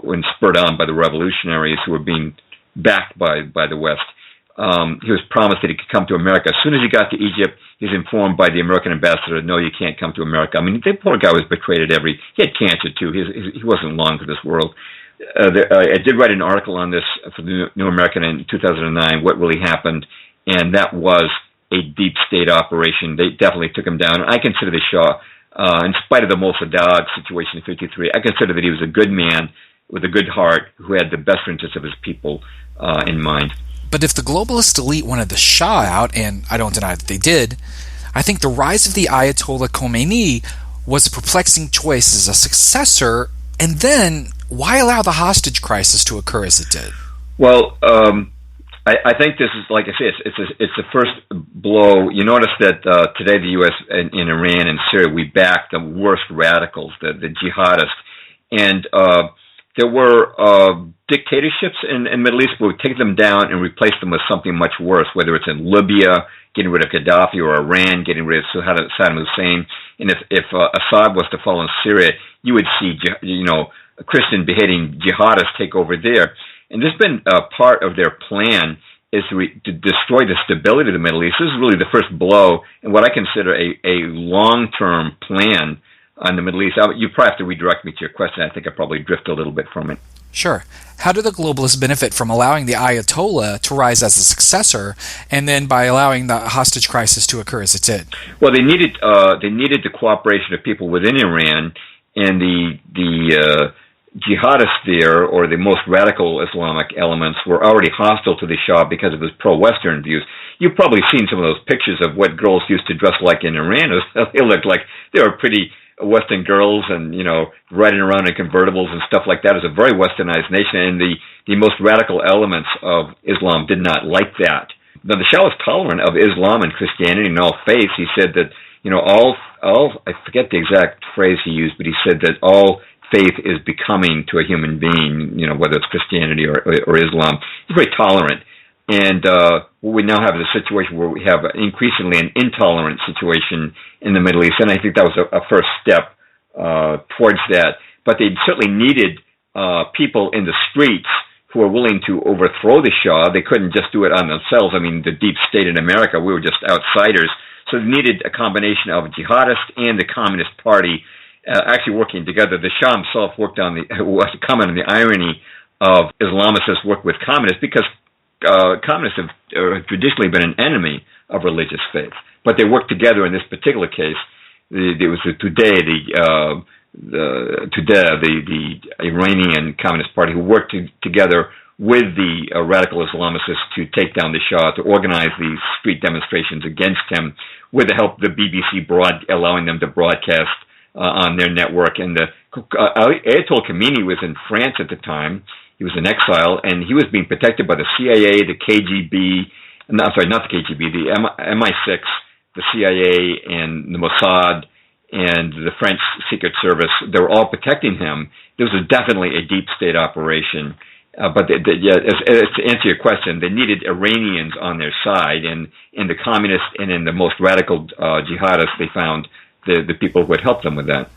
when spurred on by the revolutionaries who were being backed by the West, he was promised that he could come to America. As soon as he got to Egypt, he was informed by the American ambassador, no, you can't come to America. I mean, the poor guy was betrayed at every... He had cancer, too. He wasn't long for this world. I did write an article on this for the New American in 2009, what really happened, and that was a deep state operation. They definitely took him down. I consider the Shah, in spite of the Mossadegh situation in 1953, I consider that he was a good man with a good heart who had the best interests of his people in mind. But if the globalist elite wanted the Shah out, and I don't deny that they did, I think the rise of the Ayatollah Khomeini was a perplexing choice as a successor, and then why allow the hostage crisis to occur as it did? Well, I think this is, like I say, it's the first blow. You notice that today the U.S. in Iran and Syria, we back the worst radicals, the jihadists, and there were dictatorships in the Middle East, but we take them down and replace them with something much worse, whether it's in Libya, getting rid of Gaddafi, or Iran, getting rid of Saddam Hussein. And if Assad was to fall in Syria, you would see, Christian beheading jihadists take over there. And this has been part of their plan, is to destroy the stability of the Middle East. This is really the first blow in what I consider a long-term plan on the Middle East. You probably have to redirect me to your question. I think I probably drifted a little bit from it. Sure. How do the globalists benefit from allowing the Ayatollah to rise as a successor, and then by allowing the hostage crisis to occur as it did? Well, they needed the cooperation of people within Iran, and the jihadists there, or the most radical Islamic elements, were already hostile to the Shah because of his pro-Western views. You've probably seen some of those pictures of what girls used to dress like in Iran. They looked like they were pretty Western girls, and riding around in convertibles and stuff like that. Is a very westernized nation, and the most radical elements of Islam did not like that. Now, the Shah was tolerant of Islam and Christianity and all faiths. He said that all I forget the exact phrase he used, but he said that all faith is becoming to a human being, whether it's Christianity or Islam. He's very tolerant. And what we now have is a situation where we have increasingly an intolerant situation in the Middle East, and I think that was a first step towards that. But they certainly needed people in the streets who were willing to overthrow the Shah. They couldn't just do it on themselves. I mean, the deep state in America, we were just outsiders. So they needed a combination of jihadists and the Communist Party actually working together. The Shah himself worked on was comment on the irony of Islamicists work with communists, because communists have traditionally been an enemy of religious faith, but they work together in this particular case. There was the Iranian Communist Party, who worked together with the radical Islamicists to take down the Shah, to organize these street demonstrations against him, with the help of the BBC allowing them to broadcast on their network. And Ayatollah Khomeini was in France at the time. He was in exile, and he was being protected by the CIA, the KGB, not the KGB, the MI6, the CIA, and the Mossad, and the French Secret Service. They were all protecting him. This was definitely a deep state operation. But to answer your question, they needed Iranians on their side, and in the communists and in the most radical jihadists, they found the people who would help them with that.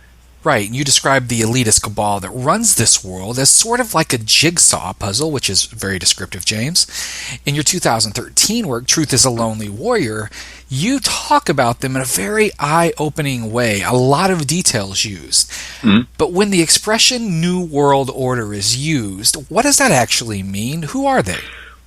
Right, and you described the elitist cabal that runs this world as sort of like a jigsaw puzzle, which is very descriptive, James. In your 2013 work, Truth is a Lonely Warrior, you talk about them in a very eye-opening way, a lot of details used. Mm-hmm. But when the expression New World Order is used, what does that actually mean? Who are they?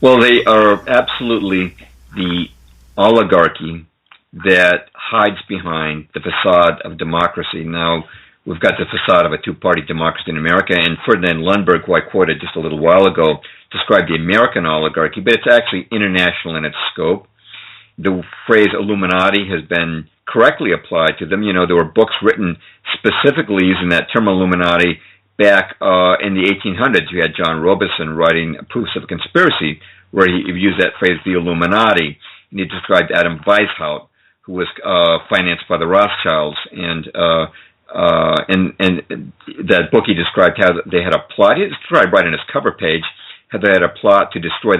Well, they are absolutely the oligarchy that hides behind the facade of democracy. Now, we've got the facade of a two-party democracy in America, and Ferdinand Lundberg, who I quoted just a little while ago, described the American oligarchy, but it's actually international in its scope. The phrase Illuminati has been correctly applied to them. There were books written specifically using that term Illuminati back in the 1800s. You had John Robeson writing Proofs of Conspiracy, where he used that phrase, the Illuminati, and he described Adam Weishaupt, who was financed by the Rothschilds, and that book he described how they had a plot. He described right on his cover page how they had a plot to destroy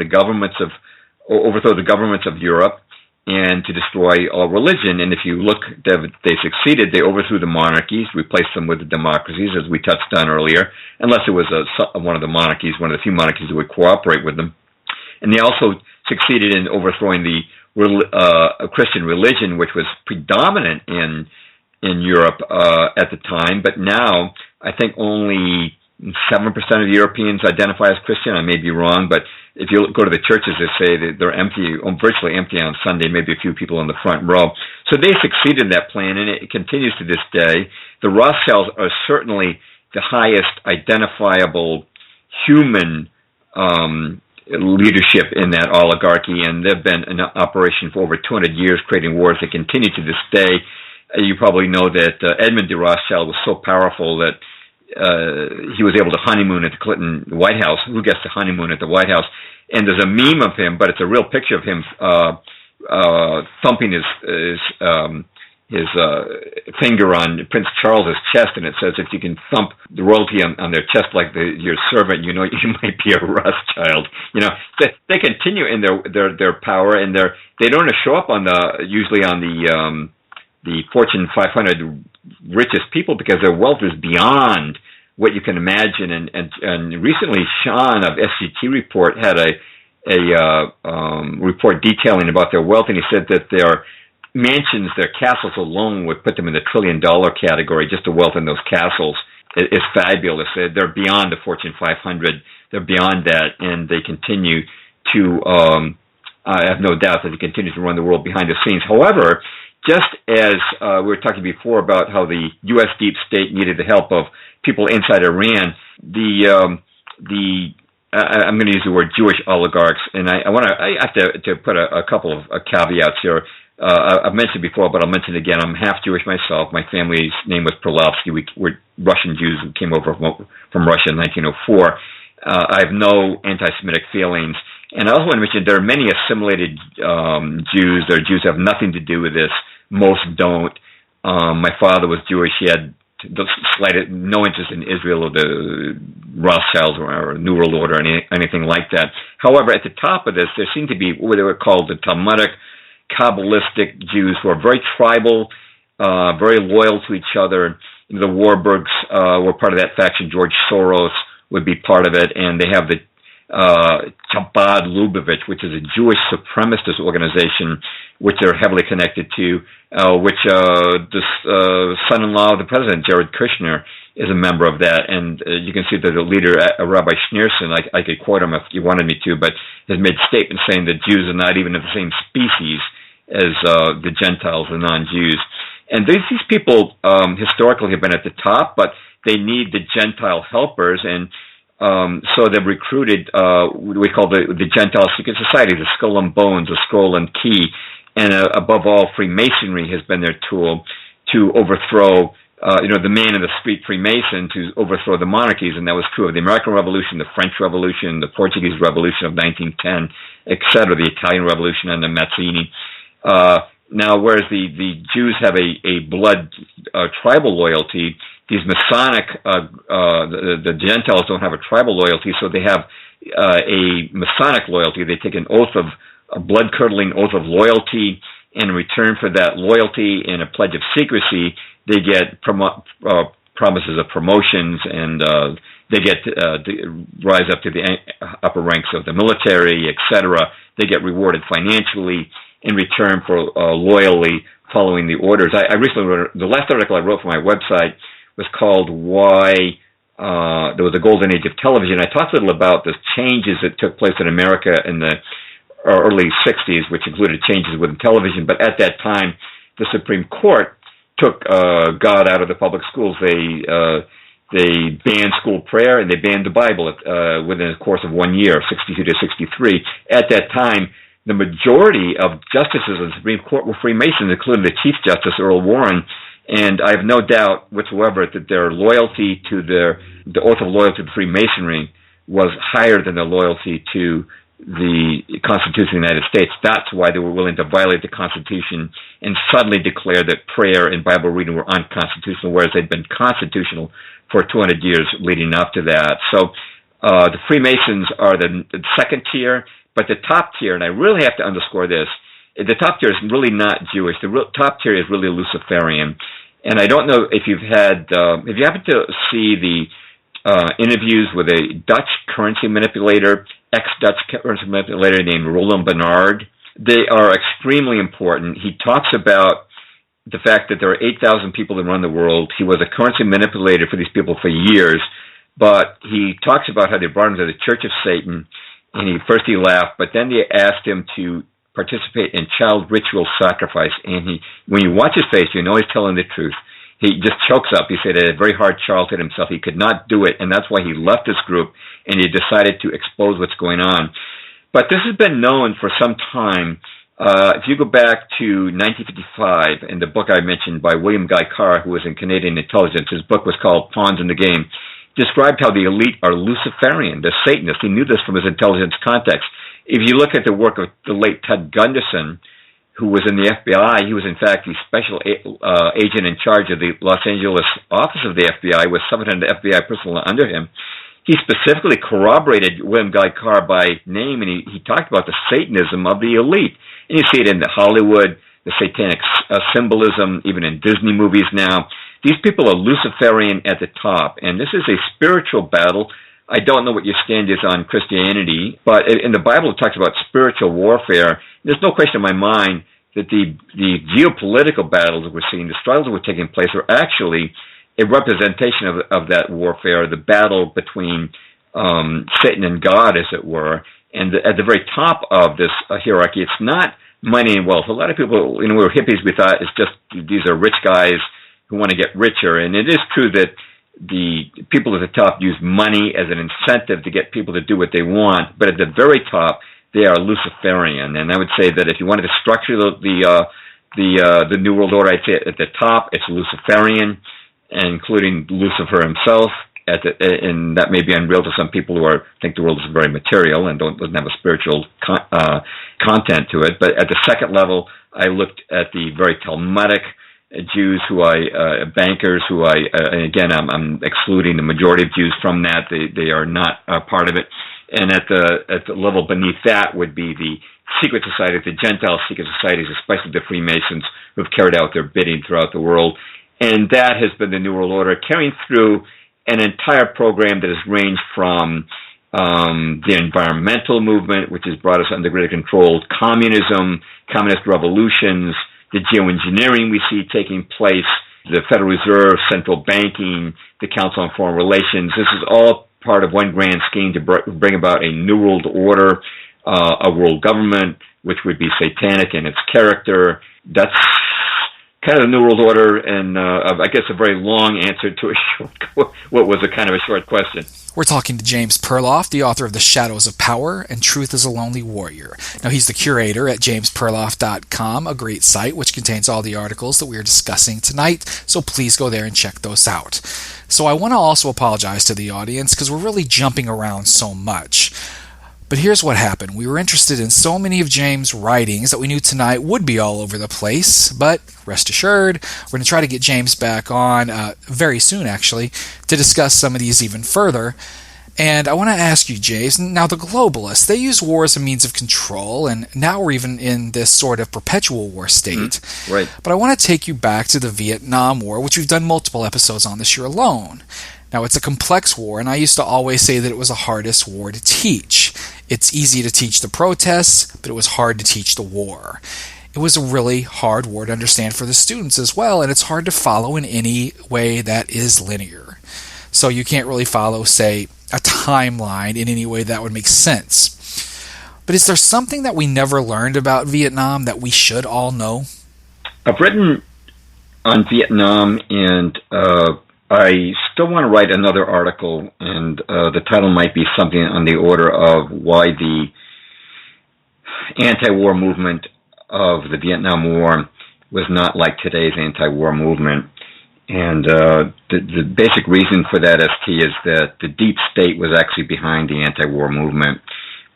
overthrow the governments of Europe, and to destroy all religion. And if you look, they succeeded. They overthrew the monarchies, replaced them with the democracies, as we touched on earlier, unless it was one of the few monarchies that would cooperate with them. And they also succeeded in overthrowing the Christian religion, which was predominant in Europe at the time. But now, I think only 7% of Europeans identify as Christian. I may be wrong, but if you go to the churches, they say that they're empty, virtually empty on Sunday, maybe a few people in the front row. So they succeeded in that plan, and it continues to this day. The Rothschilds are certainly the highest identifiable human leadership in that oligarchy, and they've been in operation for over 200 years, creating wars that continue to this day. You probably know that Edmund de Rothschild was so powerful that he was able to honeymoon at the Clinton White House. Who gets to honeymoon at the White House? And there's a meme of him, but it's a real picture of him thumping his finger on Prince Charles's chest, and it says, if you can thump the royalty on their chest like your servant, you know you might be a Rothschild. You know, they continue in their power, and they don't show up usually on the Fortune 500 richest people, because their wealth is beyond what you can imagine. And recently, Sean of SGT Report had a report detailing about their wealth, and he said that their mansions, their castles alone would put them in the $1 trillion category. Just the wealth in those castles is fabulous. They're beyond the Fortune 500. They're beyond that, and they continue to, I have no doubt that they continue to run the world behind the scenes. However, just as we were talking before about how the U.S. deep state needed the help of people inside Iran, I'm going to use the word Jewish oligarchs, and I have to put a couple of caveats here. I've mentioned before, but I'll mention it again. I'm half Jewish myself. My family's name was Perloff. We're Russian Jews who came over from Russia in 1904. I have no anti-Semitic feelings. And I also want to mention there are many assimilated Jews. There are Jews who have nothing to do with this. Most don't. My father was Jewish. He had no interest in Israel or the Rothschilds or New World Order or anything like that. However, at the top of this, there seem to be what they were called the Talmudic, Kabbalistic Jews who are very tribal, very loyal to each other. The Warburgs were part of that faction. George Soros would be part of it, and they have the Chabad Lubavitch, which is a Jewish supremacist organization, which they're heavily connected to, which the son-in-law of the president, Jared Kushner, is a member of that. And you can see that the leader, Rabbi Schneerson, I could quote him if you wanted me to, but has made statements saying that Jews are not even of the same species as the Gentiles, the non-Jews. And these people historically have been at the top, but they need the Gentile helpers, and so they've recruited what we call the Gentile secret society, the Skull and Bones, the Scroll and Key, and above all, Freemasonry has been their tool to overthrow, the man in the street Freemason, to overthrow the monarchies, and that was true of the American Revolution, the French Revolution, the Portuguese Revolution of 1910, etc., the Italian Revolution under Mazzini. Now, whereas the Jews have a blood tribal loyalty, these Masonic, the Gentiles don't have a tribal loyalty, so they have a Masonic loyalty. They take an oath a blood-curdling oath of loyalty, and in return for that loyalty and a pledge of secrecy, they get promises of promotions, and they get to rise up to the upper ranks of the military, etc. They get rewarded financially in return for loyally following the orders. I recently wrote, the last article I wrote for my website was called Why There Was a Golden Age of Television. I talked a little about the changes that took place in America in the early 60s, which included changes within television. But at that time, the Supreme Court took God out of the public schools. They banned school prayer, and they banned the Bible within the course of 1 year, 62 to 63. At that time, the majority of justices of the Supreme Court were Freemasons, including the Chief Justice, Earl Warren. And I have no doubt whatsoever that their loyalty to the oath of loyalty to Freemasonry was higher than their loyalty to the Constitution of the United States. That's why they were willing to violate the Constitution and suddenly declare that prayer and Bible reading were unconstitutional, whereas they'd been constitutional for 200 years leading up to that. So the Freemasons are the second tier, but the top tier, and I really have to underscore this, the top tier is really not Jewish. The top tier is really Luciferian. And I don't know if you've had, if you happen to see the interviews with a Dutch currency manipulator, ex-Dutch currency manipulator named Roland Bernard. They are extremely important. He talks about the fact that there are 8,000 people that run the world. He was a currency manipulator for these people for years, but he talks about how they brought him to the Church of Satan, and he laughed, but then they asked him to participate in child ritual sacrifice, and when you watch his face, you know he's telling the truth. He just chokes up. He said he had a very hard childhood himself. He could not do it, and that's why he left this group, and he decided to expose what's going on. But this has been known for some time. If you go back to 1955, in the book I mentioned by William Guy Carr, who was in Canadian intelligence, his book was called Pawns in the Game, described how the elite are Luciferian, they're Satanists. He knew this from his intelligence context. If you look at the work of the late Ted Gunderson, who was in the FBI, he was in fact the special agent in charge of the Los Angeles office of the FBI with 700 FBI personnel under him. He specifically corroborated William Guy Carr by name, and he talked about the Satanism of the elite. And you see it in the Hollywood, the satanic symbolism, even in Disney movies now. These people are Luciferian at the top, and this is a spiritual battle. I don't know what your stand is on Christianity, but in the Bible it talks about spiritual warfare. There's no question in my mind that the geopolitical battles that we're seeing, the struggles that were taking place, are actually a representation of that warfare, the battle between Satan and God, as it were. And at the very top of this hierarchy, it's not money and wealth. A lot of people, we were hippies, we thought it's just these are rich guys who want to get richer. And it is true that the people at the top use money as an incentive to get people to do what they want, but at the very top, they are Luciferian. And I would say that if you wanted to structure the New World Order, I'd say at the top, it's Luciferian, including Lucifer himself. And that may be unreal to some people who think the world is very material and doesn't have a spiritual content to it. But at the second level, I looked at the very Talmudic Jews bankers and again, I'm excluding the majority of Jews from that. They are not a part of it. And at the level beneath that would be the secret societies, the Gentile secret societies, especially the Freemasons, who have carried out their bidding throughout the world. And that has been the New World Order, carrying through an entire program that has ranged from the environmental movement, which has brought us under greater control, communism, communist revolutions, the geoengineering we see taking place, the Federal Reserve, central banking, the Council on Foreign Relations. This is all part of one grand scheme to bring about a New World Order, a world government, which would be satanic in its character. That's kind of the New World Order, and I guess a very long answer to what was a kind of a short question. We're talking to James Perloff, the author of The Shadows of Power and Truth is a Lonely Warrior. Now, he's the curator at jamesperloff.com, a great site which contains all the articles that we are discussing tonight, so please go there and check those out. So I want to also apologize to the audience because we're really jumping around so much. But here's what happened. We were interested in so many of James' writings that we knew tonight would be all over the place, but rest assured, we're going to try to get James back on very soon, actually, to discuss some of these even further. And I want to ask you, James, now the globalists, they use war as a means of control, and now we're even in this sort of perpetual war state. Mm-hmm. Right. But I want to take you back to the Vietnam War, which we've done multiple episodes on this year alone. Now, it's a complex war, and I used to always say that it was the hardest war to teach. It's easy to teach the protests, but it was hard to teach the war. It was a really hard war to understand for the students as well, and it's hard to follow in any way that is linear. So you can't really follow, say, a timeline in any way that would make sense. But is there something that we never learned about Vietnam that we should all know? I've written on Vietnam, and I still want to write another article, and the title might be something on the order of why the anti-war movement of the Vietnam War was not like today's anti-war movement. And the basic reason for that, ST, is that the deep state was actually behind the anti-war movement.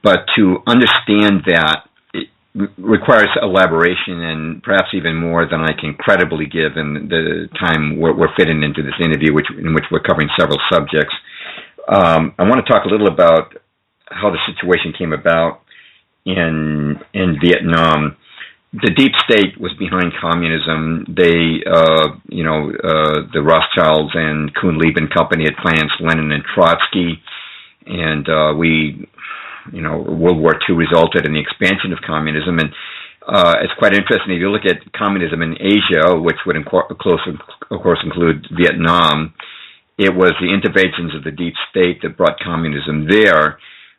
But to understand that, it requires elaboration, and perhaps even more than I can credibly give in the time we're fitting into this interview, in which we're covering several subjects. I want to talk a little about how the situation came about in Vietnam. The deep state was behind communism. They, the Rothschilds and Kuhn-Lieb and Company had financed Lenin and Trotsky, and we World War II resulted in the expansion of communism, and it's quite interesting. If you look at communism in Asia, which would of course include Vietnam, it was the interventions of the deep state that brought communism there.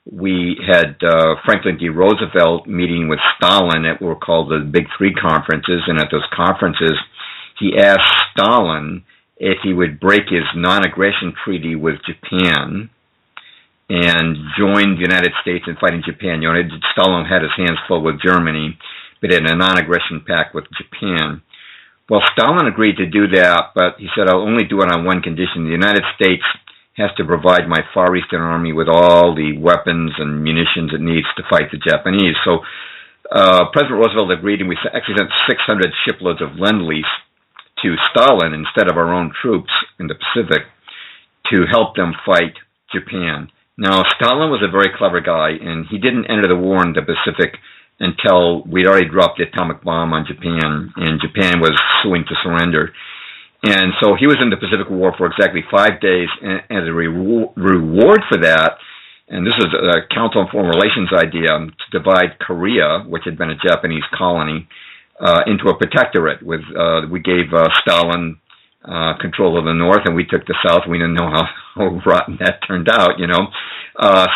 We had Franklin D. Roosevelt meeting with Stalin at what were called the Big Three conferences, and at those conferences, he asked Stalin if he would break his non-aggression treaty with Japan and join the United States in fighting Japan. Stalin had his hands full with Germany, but had a non-aggression pact with Japan. Well, Stalin agreed to do that, but he said, I'll only do it on one condition. The United States has to provide my Far Eastern Army with all the weapons and munitions it needs to fight the Japanese. So President Roosevelt agreed, and we actually sent 600 shiploads of Lend-Lease to Stalin instead of our own troops in the Pacific to help them fight Japan. Now, Stalin was a very clever guy, and he didn't enter the war in the Pacific until we'd already dropped the atomic bomb on Japan, and Japan was suing to surrender. And so he was in the Pacific War for exactly 5 days, and as a reward for that, and this is a Council on Foreign Relations idea, to divide Korea, which had been a Japanese colony, into a protectorate. We gave Stalin control of the North, and we took the South. We didn't know how rotten that turned out,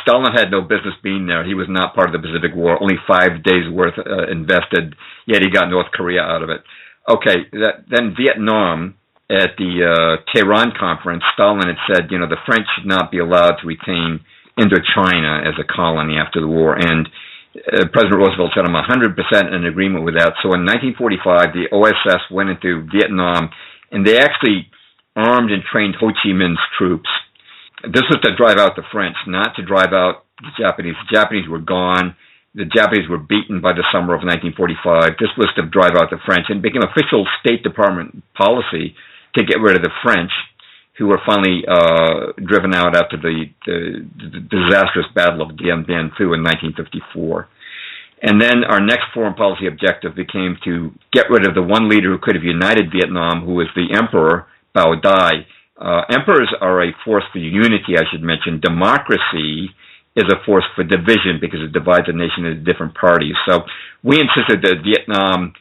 Stalin had no business being there. He was not part of the Pacific War, only 5 days worth invested, yet he got North Korea out of it. Okay, then Vietnam, at the Tehran conference, Stalin had said, the French should not be allowed to retain Indochina as a colony after the war, and President Roosevelt said, I'm 100% in agreement with that. So in 1945, the OSS went into Vietnam, and they actually armed and trained Ho Chi Minh's troops. This was to drive out the French, not to drive out the Japanese. The Japanese were gone. The Japanese were beaten by the summer of 1945. This was to drive out the French, and it became official State Department policy to get rid of the French, who were finally driven out after the disastrous Battle of Dien Bien Phu in 1954. And then our next foreign policy objective became to get rid of the one leader who could have united Vietnam, who was the Emperor, Bao Dai. Emperors are a force for unity, I should mention. Democracy is a force for division because it divides a nation into different parties. So we insisted that Vietnam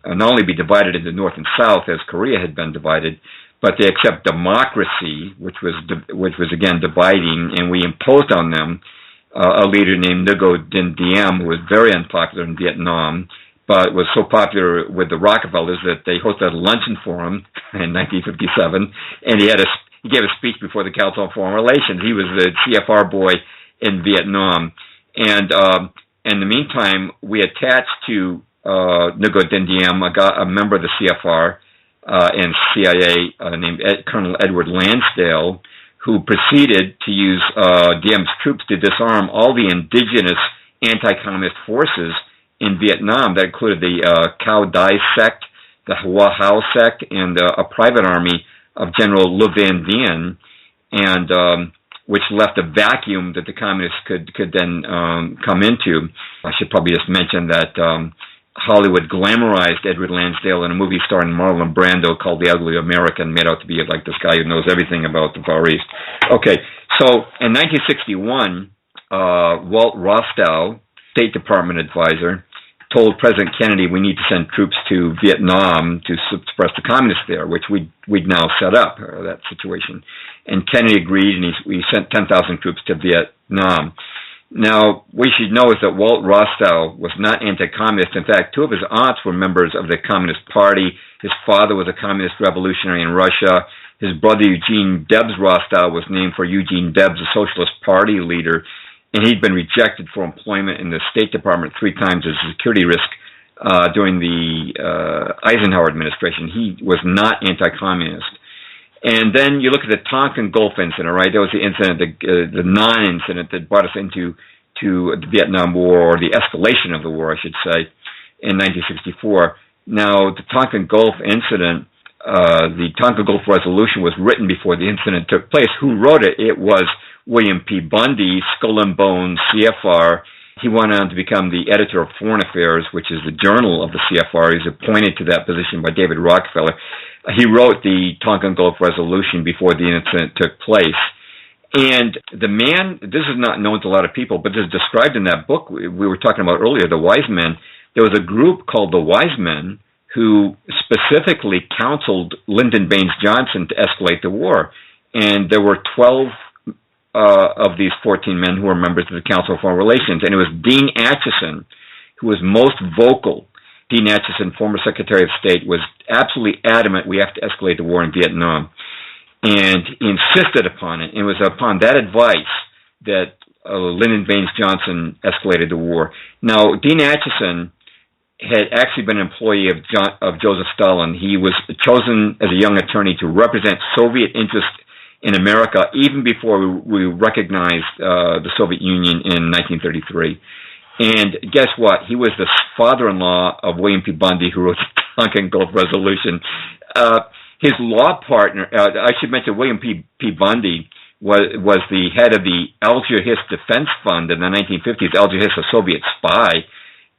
not only be divided into North and South, as Korea had been divided, but they accept democracy, which was again dividing, and we imposed on them a leader named Ngo Dinh Diem, who was very unpopular in Vietnam, but was so popular with the Rockefellers that they hosted a luncheon for him in 1957, and he gave a speech before the Council on Foreign Relations. He was the CFR boy in Vietnam, and in the meantime, we attached to Ngo Dinh Diem a member of the CFR and CIA named Colonel Edward Lansdale, who proceeded to use Diem's troops to disarm all the indigenous anti-communist forces in Vietnam. That included the Cao Dai sect, the Hoa Hao sect, and a private army of General Le Van Vien, and which left a vacuum that the communists could then come into. I should probably just mention that Hollywood glamorized Edward Lansdale in a movie starring Marlon Brando called The Ugly American, made out to be like this guy who knows everything about the Far East. Okay, so in 1961, Walt Rostow, State Department advisor, told President Kennedy we need to send troops to Vietnam to suppress the communists there, which we'd now set up, that situation. And Kennedy agreed, and we sent 10,000 troops to Vietnam. Now, what you should know is that Walt Rostow was not anti-communist. In fact, two of his aunts were members of the Communist Party. His father was a communist revolutionary in Russia. His brother Eugene Debs Rostow was named for Eugene Debs, a Socialist Party leader, and he'd been rejected for employment in the State Department 3 times as a security risk during the Eisenhower administration. He was not anti-communist. And then you look at the Tonkin Gulf incident, right? That was the incident, the non-incident that brought us into the Vietnam War, or the escalation of the war, I should say, in 1964. Now, the Tonkin Gulf incident, the Tonkin Gulf Resolution was written before the incident took place. Who wrote it? It was William P. Bundy, Skull and Bones, CFR. He went on to become the editor of Foreign Affairs, which is the journal of the CFR. He was appointed to that position by David Rockefeller. He wrote the Tonkin Gulf Resolution before the incident took place. And the man, this is not known to a lot of people, but this is described in that book we were talking about earlier, The Wise Men. There was a group called the Wise Men who specifically counseled Lyndon Baines Johnson to escalate the war. And there were 12 of these 14 men who were members of the Council on Foreign Relations. And it was Dean Acheson who was most vocal. Dean Acheson, former Secretary of State, was absolutely adamant we have to escalate the war in Vietnam. And he insisted upon it. It was upon that advice that Lyndon Baines Johnson escalated the war. Now, Dean Acheson had actually been an employee of Joseph Stalin. He was chosen as a young attorney to represent Soviet interests in America even before we recognized the Soviet Union in 1933. And guess what? He was the father-in-law of William P. Bundy, who wrote the Tonkin Gulf Resolution. His law partner, I should mention, William P. Bundy was the head of the Alger-Hiss Defense Fund in the 1950s. Alger-Hiss, a Soviet spy,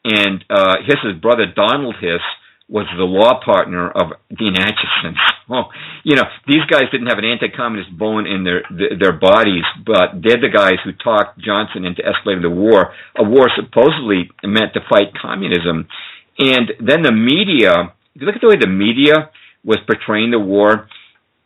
and Hiss's brother Donald Hiss was the law partner of Dean Acheson. Oh, these guys didn't have an anti-communist bone in their bodies, but they're the guys who talked Johnson into escalating the war, a war supposedly meant to fight communism. And then the media, if you look at the way the media was portraying the war,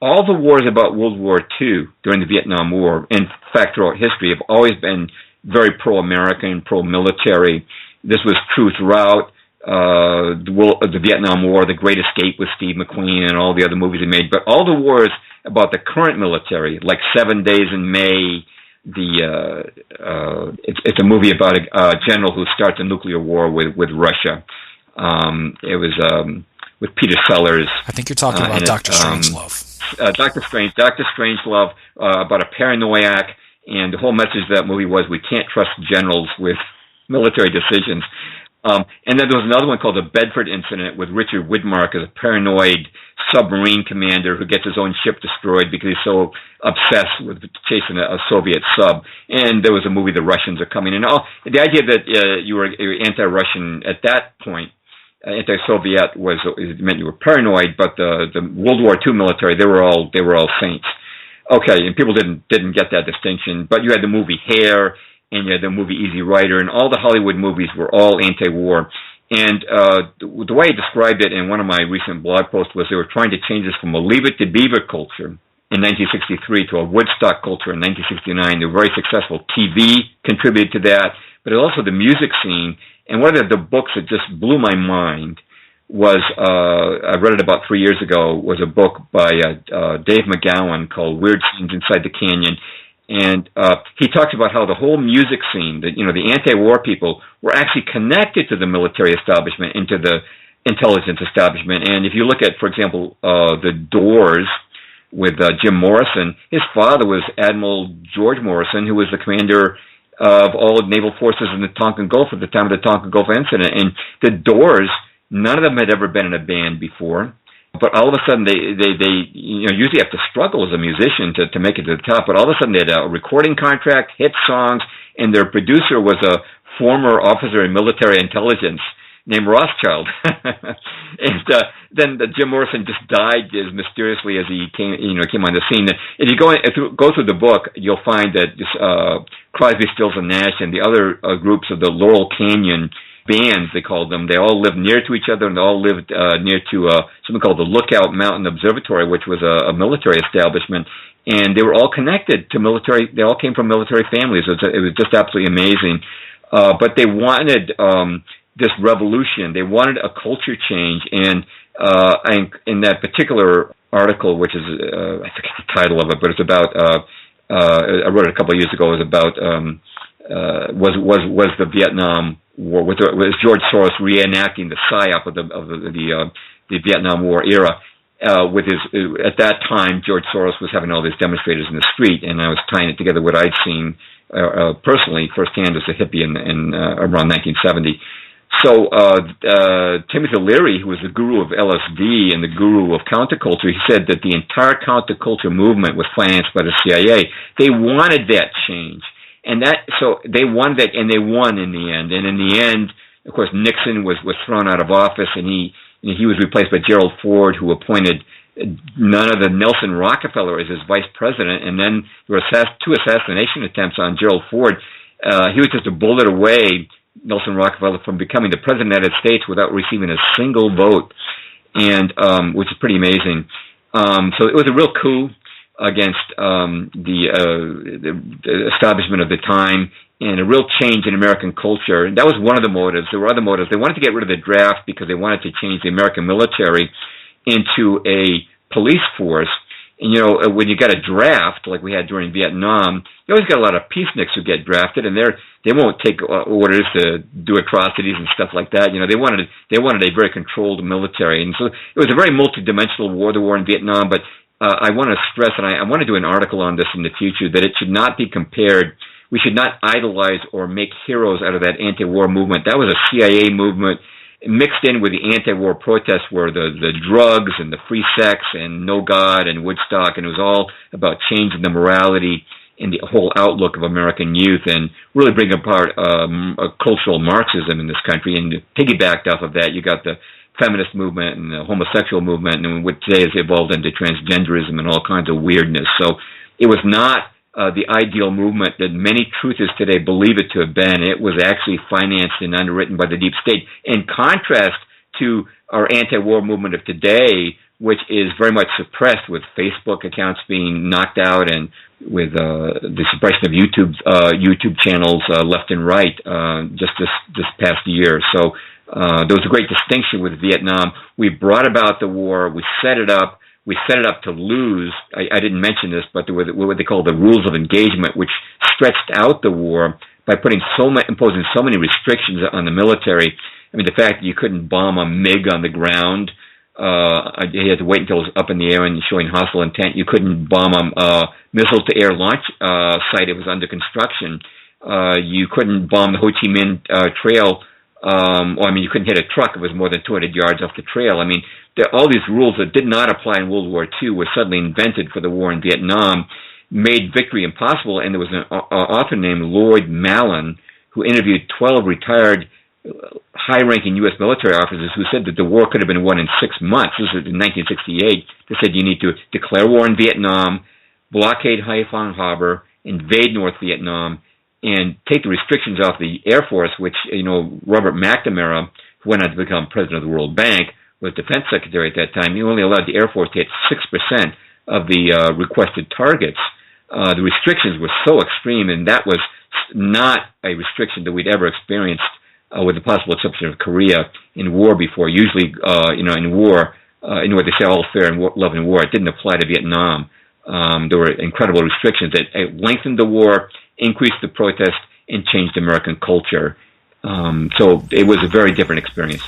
all the wars about World War II during the Vietnam War, in fact throughout history, have always been very pro-American, pro-military. This was true throughout the Vietnam War, The Great Escape with Steve McQueen and all the other movies he made. But all the wars about the current military, like 7 Days in May, it's a movie about a general who starts a nuclear war with Russia. It was with Peter Sellers. I think you're talking about Dr. Strangelove. Dr. Strangelove, about a paranoiac, and the whole message of that movie was we can't trust generals with military decisions. And then there was another one called the Bedford Incident with Richard Widmark as a paranoid submarine commander who gets his own ship destroyed because he's so obsessed with chasing a Soviet sub. And there was a movie, The Russians Are Coming. And the idea that you were anti-Russian at that point, anti-Soviet, meant you were paranoid, but the World War II military, they were all saints. Okay, and people didn't get that distinction, but you had the movie Hair, and you had the movie Easy Rider, and all the Hollywood movies were all anti-war. And the way I described it in one of my recent blog posts was they were trying to change us from a Leave It to Beaver culture in 1963 to a Woodstock culture in 1969. They were very successful. TV contributed to that, but also the music scene. And one of the books that just blew my mind was, I read it about 3 years ago, was a book by Dave McGowan called Weird Scenes Inside the Canyon. And he talks about how the whole music scene, the anti-war people, were actually connected to the military establishment and to the intelligence establishment. And if you look at, for example, The Doors with Jim Morrison, his father was Admiral George Morrison, who was the commander of all naval forces in the Tonkin Gulf at the time of the Tonkin Gulf incident. And The Doors, none of them had ever been in a band before. But all of a sudden, they usually have to struggle as a musician to make it to the top. But all of a sudden, they had a recording contract, hit songs, and their producer was a former officer in military intelligence named Rothschild. And then Jim Morrison just died as mysteriously as he came on the scene. If you go through the book, you'll find that Crosby, Stills, and Nash and the other groups of the Laurel Canyon bands, they called them, they all lived near to each other, and they all lived near to something called the Lookout Mountain Observatory, which was a military establishment, and they were all connected to military. They all came from military families. It was just absolutely amazing. But they wanted this revolution. They wanted a culture change, and in that particular article, which is I forget the title of it, but it's about. I wrote it a couple of years ago. It was about was the Vietnam War, was George Soros reenacting the psyop of the Vietnam War era. With his at that time, George Soros was having all these demonstrators in the street, and I was tying it together with what I'd seen personally firsthand as a hippie in around 1970. So Timothy Leary, who was the guru of LSD and the guru of counterculture, he said that the entire counterculture movement was financed by the CIA. They wanted that change. And so they wanted that, and they won in the end. And in the end, of course, Nixon was thrown out of office, and he was replaced by Gerald Ford, who appointed none other than Nelson Rockefeller as his vice president, and then there were two assassination attempts on Gerald Ford. He was just a bullet away, Nelson Rockefeller, from becoming the president of the United States without receiving a single vote, and which is pretty amazing. So it was a real coup against the establishment of the time, and a real change in American culture. And that was one of the motives. There were other motives. They wanted to get rid of the draft because they wanted to change the American military into a police force. And, you know, when you got a draft, like we had during Vietnam, you always got a lot of peaceniks who get drafted, and they won't take orders to do atrocities and stuff like that. You know, they wanted a very controlled military. And so it was a very multidimensional war, the war in Vietnam, but I want to stress, and I want to do an article on this in the future, that it should not be compared. We should not idolize or make heroes out of that anti-war movement. That was a CIA movement. Mixed in with the anti-war protests were the drugs and the free sex and no God and Woodstock, and it was all about changing the morality and the whole outlook of American youth and really bring apart cultural Marxism in this country. And piggybacked off of that, you got the feminist movement and the homosexual movement, and what today has evolved into transgenderism and all kinds of weirdness. So it was not the ideal movement that many truthers today believe it to have been. It was actually financed and underwritten by the deep state, in contrast to our anti-war movement of today, which is very much suppressed, with Facebook accounts being knocked out and with the suppression of YouTube channels left and right just this past year. So there was a great distinction with Vietnam. We brought about the war. We set it up. We set it up to lose. I didn't mention this, but there were what they call the rules of engagement, which stretched out the war by imposing so many restrictions on the military. I mean, the fact that you couldn't bomb a MiG on the ground, you had to wait until it was up in the air and showing hostile intent. You couldn't bomb a missile-to-air launch site. It was under construction. You couldn't bomb the Ho Chi Minh Trail. You couldn't hit a truck if it was more than 200 yards off the trail. I mean, all these rules that did not apply in World War II were suddenly invented for the war in Vietnam, made victory impossible. And there was an author named Lloyd Mallon who interviewed 12 retired high-ranking U.S. military officers who said that the war could have been won in 6 months. This was in 1968. They said you need to declare war in Vietnam, blockade Haiphong Harbor, invade North Vietnam, and take the restrictions off the Air Force, which, Robert McNamara, who went on to become president of the World Bank, was defense secretary at that time. He only allowed the Air Force to hit 6% of the requested targets. The restrictions were so extreme, and that was not a restriction that we'd ever experienced, with the possible exception of Korea, in war before. Usually, in war, what they say, all fair in love and war, it didn't apply to Vietnam. There were incredible restrictions that lengthened the war, increased the protest, and changed American culture. So it was a very different experience.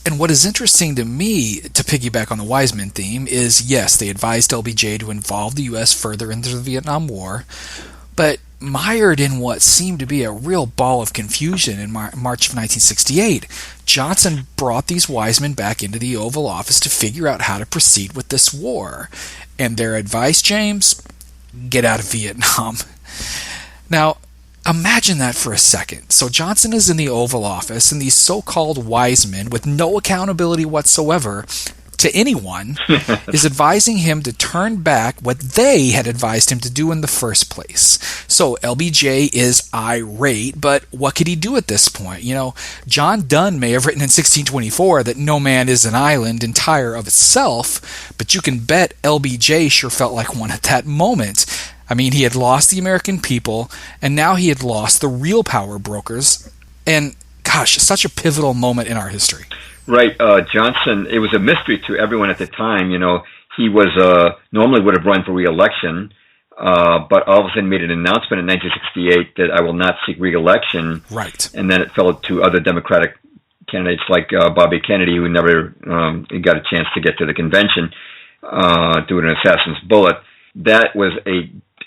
And what is interesting to me, to piggyback on the Wiseman theme, is yes, they advised LBJ to involve the U.S. further into the Vietnam War, but mired in what seemed to be a real ball of confusion in March of 1968, Johnson brought these Wisemen back into the Oval Office to figure out how to proceed with this war. And their advice, James, get out of Vietnam. Now, imagine that for a second. So Johnson is in the Oval Office, and these so-called Wisemen, with no accountability whatsoever to anyone, is advising him to turn back what they had advised him to do in the first place. So LBJ is irate, but what could he do at this point? John Donne may have written in 1624 that no man is an island entire of itself, but you can bet LBJ sure felt like one at that moment. I mean, he had lost the American people, and now he had lost the real power brokers. And, gosh, such a pivotal moment in our history. Right. Johnson, it was a mystery to everyone at the time. He was normally would have run for re-election, but all of a sudden made an announcement in 1968 that I will not seek re-election. Right. And then it fell to other Democratic candidates like Bobby Kennedy, who never got a chance to get to the convention, doing an assassin's bullet. That was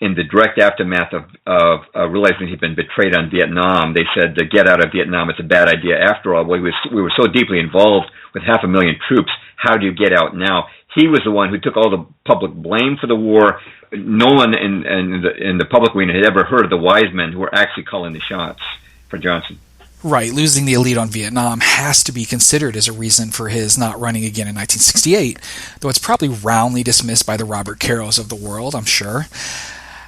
in the direct aftermath of realizing he'd been betrayed on Vietnam. They said to get out of Vietnam, it's a bad idea after all. We were so deeply involved with 500,000 troops. How do you get out now? He was the one who took all the public blame for the war. No one in the public arena had ever heard of the Wisemen who were actually calling the shots for Johnson. Right, losing the elite on Vietnam has to be considered as a reason for his not running again in 1968, though it's probably roundly dismissed by the Robert Caros of the world, I'm sure.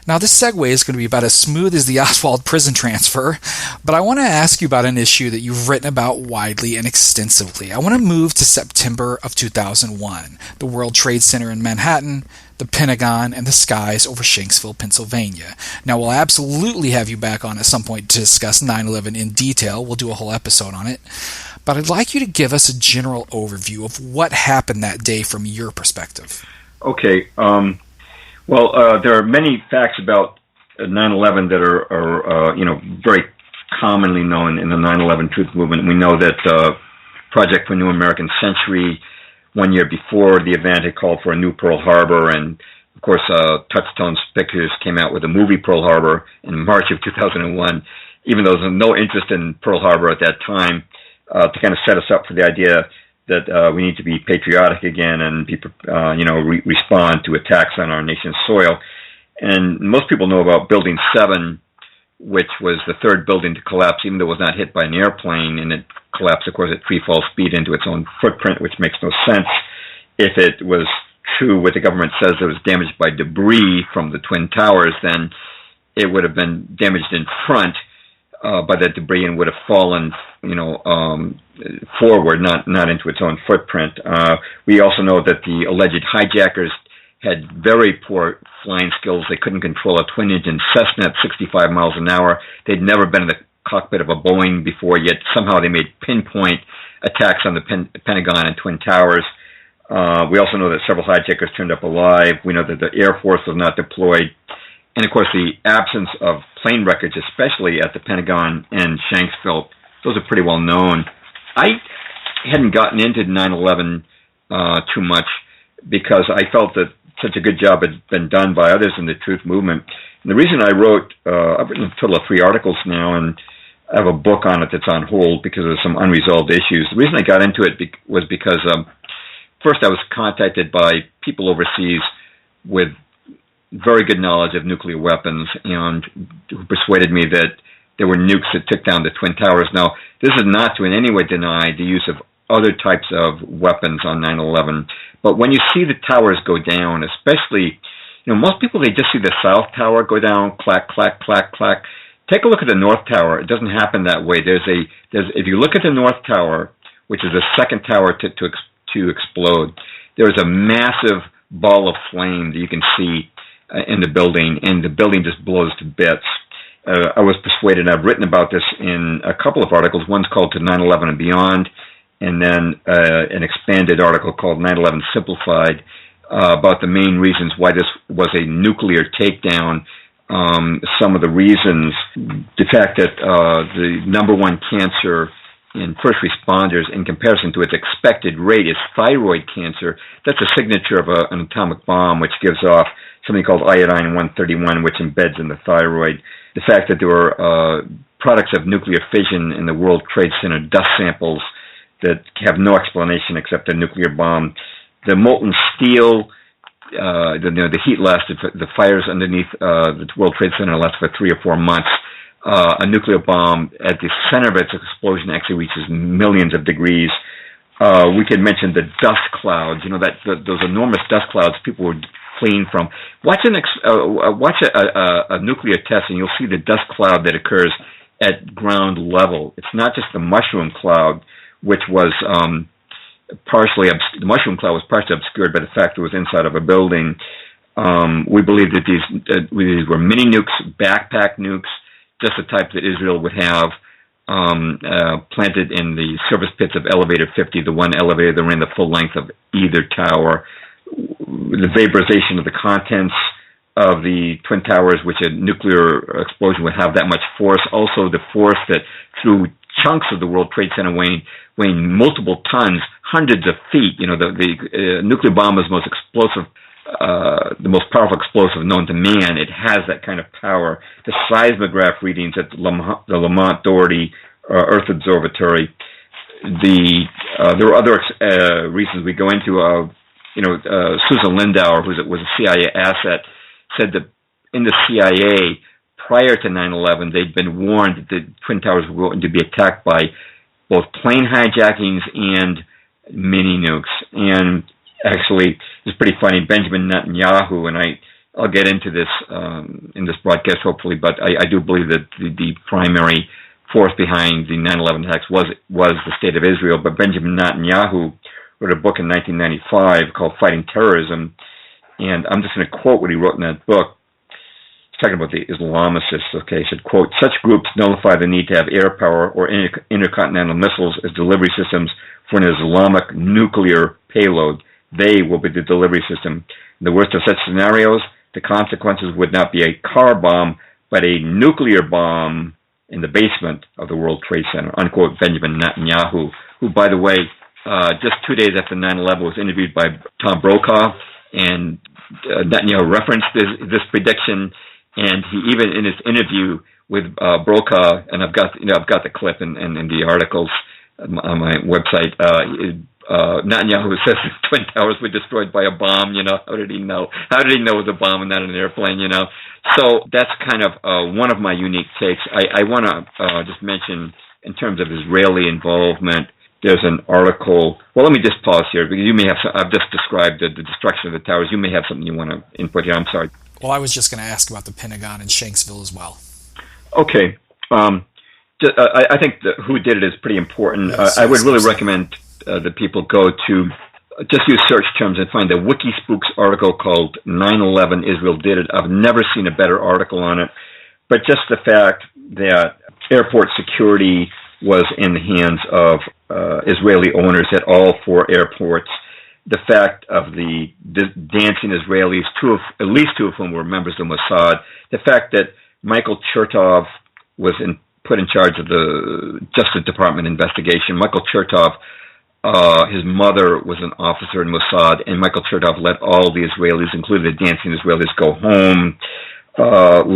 Now, this segue is going to be about as smooth as the Oswald prison transfer, but I want to ask you about an issue that you've written about widely and extensively. I want to move to September of 2001, the World Trade Center in Manhattan, the Pentagon, and the skies over Shanksville, Pennsylvania. Now, we'll absolutely have you back on at some point to discuss 9/11 in detail. We'll do a whole episode on it. But I'd like you to give us a general overview of what happened that day from your perspective. Okay. There are many facts about 9/11 that are very commonly known in the 9/11 truth movement. We know that Project for New American Century, 1 year before the event, had called for a new Pearl Harbor, and of course Touchstone Pictures came out with a movie Pearl Harbor in March of 2001, even though there was no interest in Pearl Harbor at that time, to kind of set us up for the idea that we need to be patriotic again and be, respond to attacks on our nation's soil. And most people know about Building 7, which was the third building to collapse, even though it was not hit by an airplane, and it collapsed, of course, at free fall speed into its own footprint, which makes no sense. If it was true what the government says it was damaged by debris from the Twin Towers, then it would have been damaged in front by that debris and would have fallen, forward, not into its own footprint. We also know that the alleged hijackers had very poor flying skills. They couldn't control a twin-engine Cessna at 65 miles an hour. They'd never been in the cockpit of a Boeing before, yet somehow they made pinpoint attacks on the Pentagon and Twin Towers. We also know that several hijackers turned up alive. We know that the Air Force was not deployed. And, of course, the absence of plane wreckage, especially at the Pentagon and Shanksville, those are pretty well known. I hadn't gotten into 9/11 too much because I felt that such a good job had been done by others in the truth movement. And the reason I wrote, I've written a total of 3 articles now, and I have a book on it that's on hold because of some unresolved issues. The reason I got into it was because first I was contacted by people overseas with very good knowledge of nuclear weapons and who persuaded me that there were nukes that took down the Twin Towers. Now, this is not to in any way deny the use of other types of weapons on 9/11, but when you see the towers go down, especially, most people, they just see the South Tower go down, clack, clack, clack, clack. Take a look at the North Tower. It doesn't happen that way. If you look at the North Tower, which is the second tower to explode, there is a massive ball of flame that you can see in the building, and the building just blows to bits. I was persuaded, I've written about this in a couple of articles. One's called To 9/11 and Beyond, and then an expanded article called 9/11 Simplified about the main reasons why this was a nuclear takedown. Some of the reasons, the fact that the number one cancer in first responders in comparison to its expected rate is thyroid cancer. That's a signature of an atomic bomb, which gives off something called iodine-131, which embeds in the thyroid. The fact that there were products of nuclear fission in the World Trade Center dust samples that have no explanation except a nuclear bomb. The molten steel, the heat lasted, the fires underneath the World Trade Center lasted for 3 or 4 months. A nuclear bomb at the center of its explosion actually reaches millions of degrees. We could mention the dust clouds, those enormous dust clouds people were fleeing from. Watch a nuclear test and you'll see the dust cloud that occurs at ground level. It's not just the mushroom cloud, which was the mushroom cloud was partially obscured by the fact that it was inside of a building. We believe that these were mini nukes, backpack nukes, just the type that Israel would have planted in the service pits of Elevator 50, the one elevator that ran the full length of either tower. The vaporization of the contents of the Twin Towers, which a nuclear explosion would have that much force. Also, the force that threw chunks of the World Trade Center weighing multiple tons, hundreds of feet. The nuclear bomb is the most powerful explosive known to man. It has that kind of power. The seismograph readings at the Lamont Doherty Earth Observatory. There were other reasons we go into. Susan Lindauer, who was a CIA asset, said that in the CIA, prior to 9/11, they'd been warned that the Twin Towers were going to be attacked by both plane hijackings and mini nukes. And actually, it's pretty funny. Benjamin Netanyahu, and I'll get into this in this broadcast hopefully, but I do believe that the primary force behind the 9/11 attacks was the State of Israel. But Benjamin Netanyahu wrote a book in 1995 called Fighting Terrorism, and I'm just going to quote what he wrote in that book. He's talking about the Islamicists. Okay, he said, quote, "Such groups nullify the need to have air power or intercontinental missiles as delivery systems for an Islamic nuclear payload. They will be the delivery system. In the worst of such scenarios, the consequences would not be a car bomb, but a nuclear bomb in the basement of the World Trade Center," unquote. Benjamin Netanyahu, who, by the way, just 2 days after 9/11 was interviewed by Tom Brokaw, and Netanyahu referenced this prediction, and he even in his interview with Brokaw, and I've got the clip in the articles on my website. Netanyahu says the Twin Towers were destroyed by a bomb. How did he know? How did he know it was a bomb and not an airplane? So that's kind of one of my unique takes. I want to just mention, in terms of Israeli involvement, there's an article. Well, let me just pause here, because you may have. I've just described the destruction of the towers. You may have something you want to input here. I'm sorry. Well, I was just going to ask about the Pentagon and Shanksville as well. Okay. I think who did it is pretty important. Yes, I would really recommend that people go to, just use search terms and find the Wikispooks article called 9/11 Israel Did It. I've never seen a better article on it. But just the fact that airport security was in the hands of Israeli owners at all four airports, the fact of the dancing Israelis, at least two of whom were members of Mossad, the fact that Michael Chertoff was put in charge of the Justice Department investigation. Michael Chertoff, his mother was an officer in Mossad, and Michael Chertoff let all the Israelis, including the dancing Israelis, go home.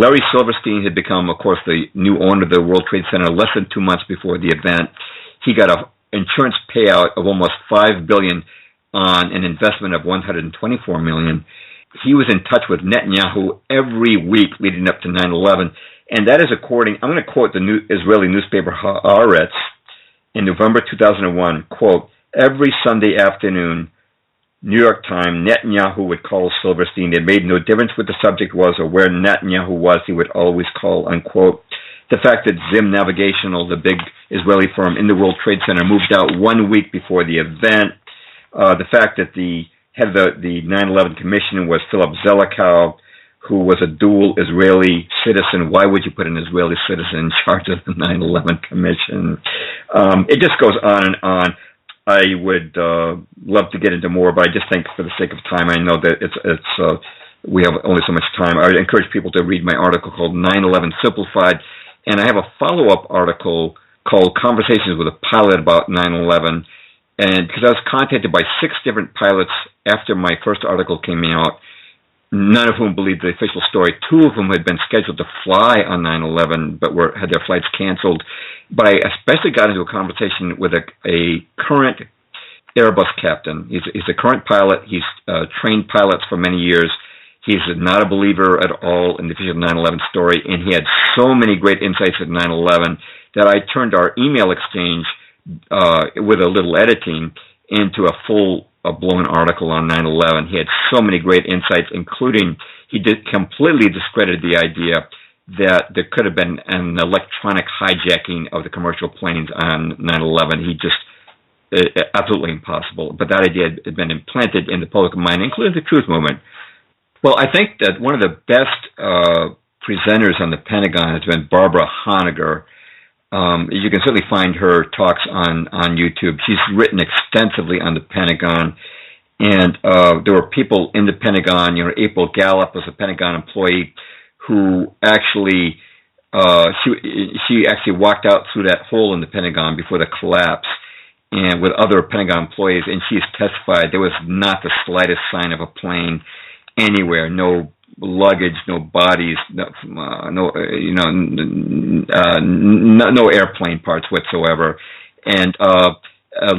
Larry Silverstein had become, of course, the new owner of the World Trade Center less than 2 months before the event. He got an insurance payout of almost $5 billion on an investment of $124 million. He was in touch with Netanyahu every week leading up to 9/11, and that is according, I'm going to quote the Israeli newspaper Haaretz in November 2001, quote, "Every Sunday afternoon, New York Times, Netanyahu would call Silverstein. It made no difference what the subject was or where Netanyahu was, he would always call," unquote. The fact that Zim Navigational, the big Israeli firm in the World Trade Center, moved out 1 week before the event, the fact that the head of the 9/11 Commission was Philip Zelikow, who was a dual Israeli citizen. Why would you put an Israeli citizen in charge of the 9/11 Commission? It just goes on and on. I would love to get into more, but I just think for the sake of time, I know that it's we have only so much time. I would encourage people to read my article called 9/11 Simplified, and I have a follow-up article called Conversations with a Pilot about 9/11, and because I was contacted by 6 different pilots after my first article came out, none of whom believed the official story. 2 of them had been scheduled to fly on 9/11, but had their flights canceled. But I especially got into a conversation with a current Airbus captain. He's a current pilot. He's trained pilots for many years. He's not a believer at all in the official 9/11 story, and he had so many great insights at 9/11 that I turned our email exchange with a little editing into a full-blown article on 9/11. He had so many great insights, including he completely discredited the idea that there could have been an electronic hijacking of the commercial planes on 9/11. He just, absolutely impossible. But that idea had been implanted in the public mind, including the truth movement. Well, I think that one of the best presenters on the Pentagon has been Barbara Honegger. You can certainly find her talks on YouTube. She's written extensively on the Pentagon, and there were people in the Pentagon. April Gallup was a Pentagon employee who actually she actually walked out through that hole in the Pentagon before the collapse, and with other Pentagon employees, and she's testified there was not the slightest sign of a plane anywhere. No luggage, no bodies, no airplane parts whatsoever. And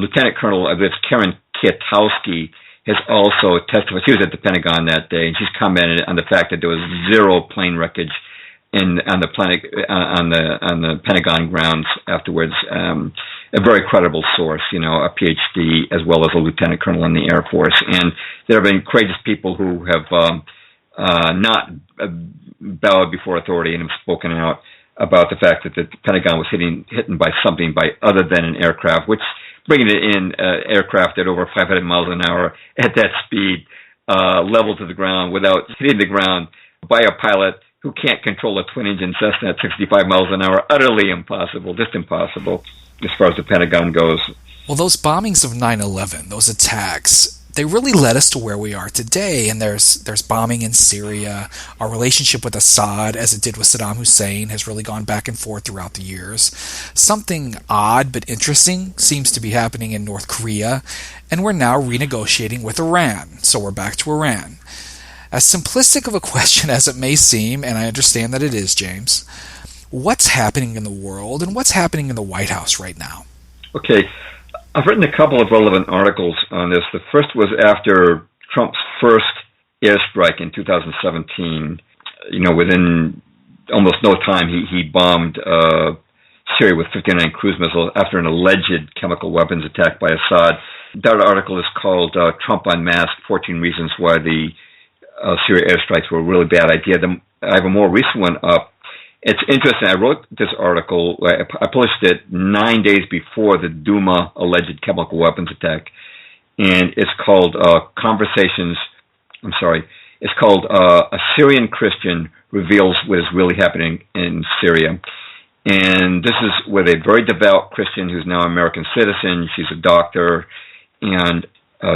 Lieutenant Colonel Karen Kietowski has also testified. She was at the Pentagon that day, and she's commented on the fact that there was 0 plane wreckage on the Pentagon grounds afterwards. A very credible source, a PhD as well as a lieutenant colonel in the Air Force. And there have been courageous people who have not bowed before authority and have spoken out about the fact that the Pentagon was hit by something by other than an aircraft, which bringing it in aircraft at over 500 miles an hour at that speed, level to the ground without hitting the ground by a pilot who can't control a twin-engine Cessna at 65 miles an hour. Utterly impossible, just impossible as far as the Pentagon goes. Well, those bombings of 9/11, those attacks, they really led us to where we are today. And there's bombing in Syria. Our relationship with Assad, as it did with Saddam Hussein, has really gone back and forth throughout the years. Something odd but interesting seems to be happening in North Korea, and we're now renegotiating with Iran. So we're back to Iran. As simplistic of a question as it may seem, and I understand that it is, James, what's happening in the world and what's happening in the White House right now? Okay. I've written a couple of relevant articles on this. The first was after Trump's first airstrike in 2017. Within almost no time, he bombed Syria with 59 cruise missiles after an alleged chemical weapons attack by Assad. That article is called Trump Unmasked, 14 Reasons Why the Syria airstrikes were a really bad idea. I have a more recent one up. It's interesting. I wrote this article. I published it 9 days before the Duma alleged chemical weapons attack, and it's called It's called A Syrian Christian Reveals What Is Really Happening in Syria. And this is with a very devout Christian who's now an American citizen. She's a doctor, and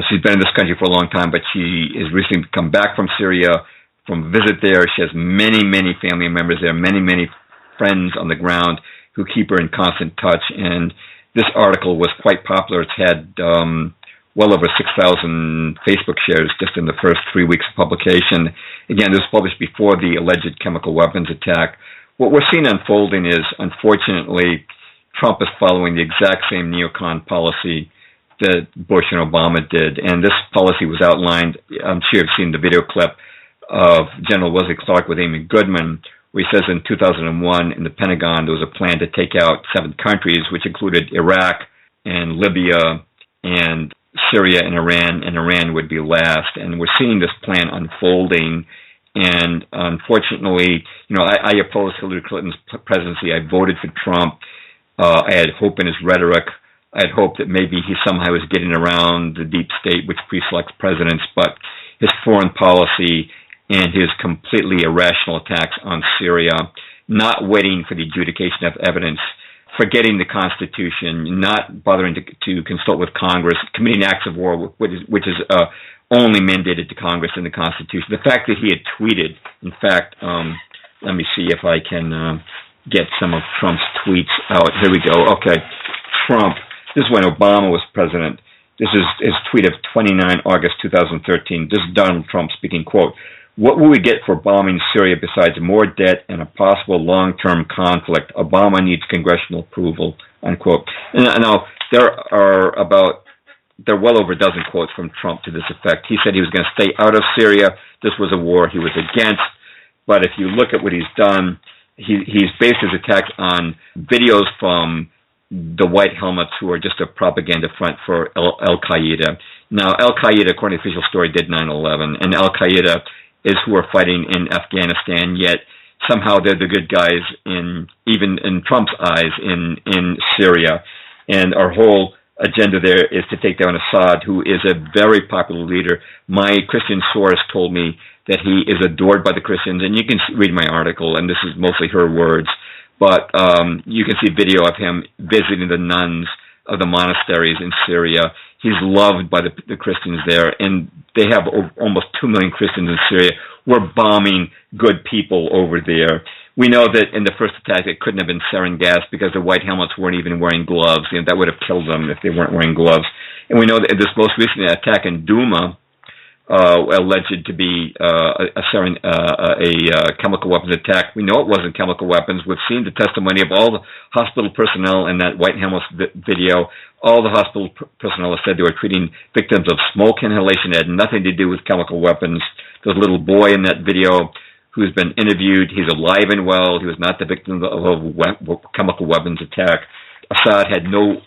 she's been in this country for a long time, but she has recently come back from Syria from a visit there. She has many, many family members there, many, many friends on the ground who keep her in constant touch. And this article was quite popular. It's had well over 6,000 Facebook shares just in the first 3 weeks of publication. Again, this was published before the alleged chemical weapons attack. What we're seeing unfolding is, unfortunately, Trump is following the exact same neocon policy that Bush and Obama did. And this policy was outlined, I'm sure you've seen the video clip of General Wesley Clark with Amy Goodman, where he says in 2001 in the Pentagon there was a plan to take out 7 countries, which included Iraq and Libya and Syria and Iran would be last. And we're seeing this plan unfolding. And unfortunately, I opposed Hillary Clinton's presidency. I voted for Trump. I had hope in his rhetoric. I had hoped that maybe he somehow was getting around the deep state which pre-selects presidents, but his foreign policy and his completely irrational attacks on Syria, not waiting for the adjudication of evidence, forgetting the Constitution, not bothering to consult with Congress, committing acts of war, which is only mandated to Congress in the Constitution. The fact that he had tweeted, in fact, let me see if I can get some of Trump's tweets out. Here we go. Okay, Trump. This is when Obama was president. This is his tweet of 29 August 2013. This is Donald Trump speaking, quote, "What will we get for bombing Syria besides more debt and a possible long-term conflict? Obama needs congressional approval," unquote. And now, there are well over a dozen quotes from Trump to this effect. He said he was going to stay out of Syria. This was a war he was against. But if you look at what he's done, he's based his attacks on videos from the white helmets who are just a propaganda front for Al-Qaeda. Now, Al-Qaeda, according to the official story, did 9/11, and Al-Qaeda is who are fighting in Afghanistan, yet somehow they're the good guys even in Trump's eyes in Syria. And our whole agenda there is to take down Assad, who is a very popular leader. My Christian source told me that he is adored by the Christians, and you can read my article, and this is mostly her words, but you can see video of him visiting the nuns of the monasteries in Syria. He's loved by the Christians there, and they have almost 2 million Christians in Syria. We're bombing good people over there. We know that in the first attack it couldn't have been sarin gas because the white helmets weren't even wearing gloves. That would have killed them if they weren't wearing gloves. And we know that this most recent attack in Duma, alleged to be a chemical weapons attack. We know it wasn't chemical weapons. We've seen the testimony of all the hospital personnel in that white helmet video. All the hospital personnel have said they were treating victims of smoke inhalation. It had nothing to do with chemical weapons. There's a little boy in that video who's been interviewed. He's alive and well. He was not the victim of a chemical weapons attack. Assad had no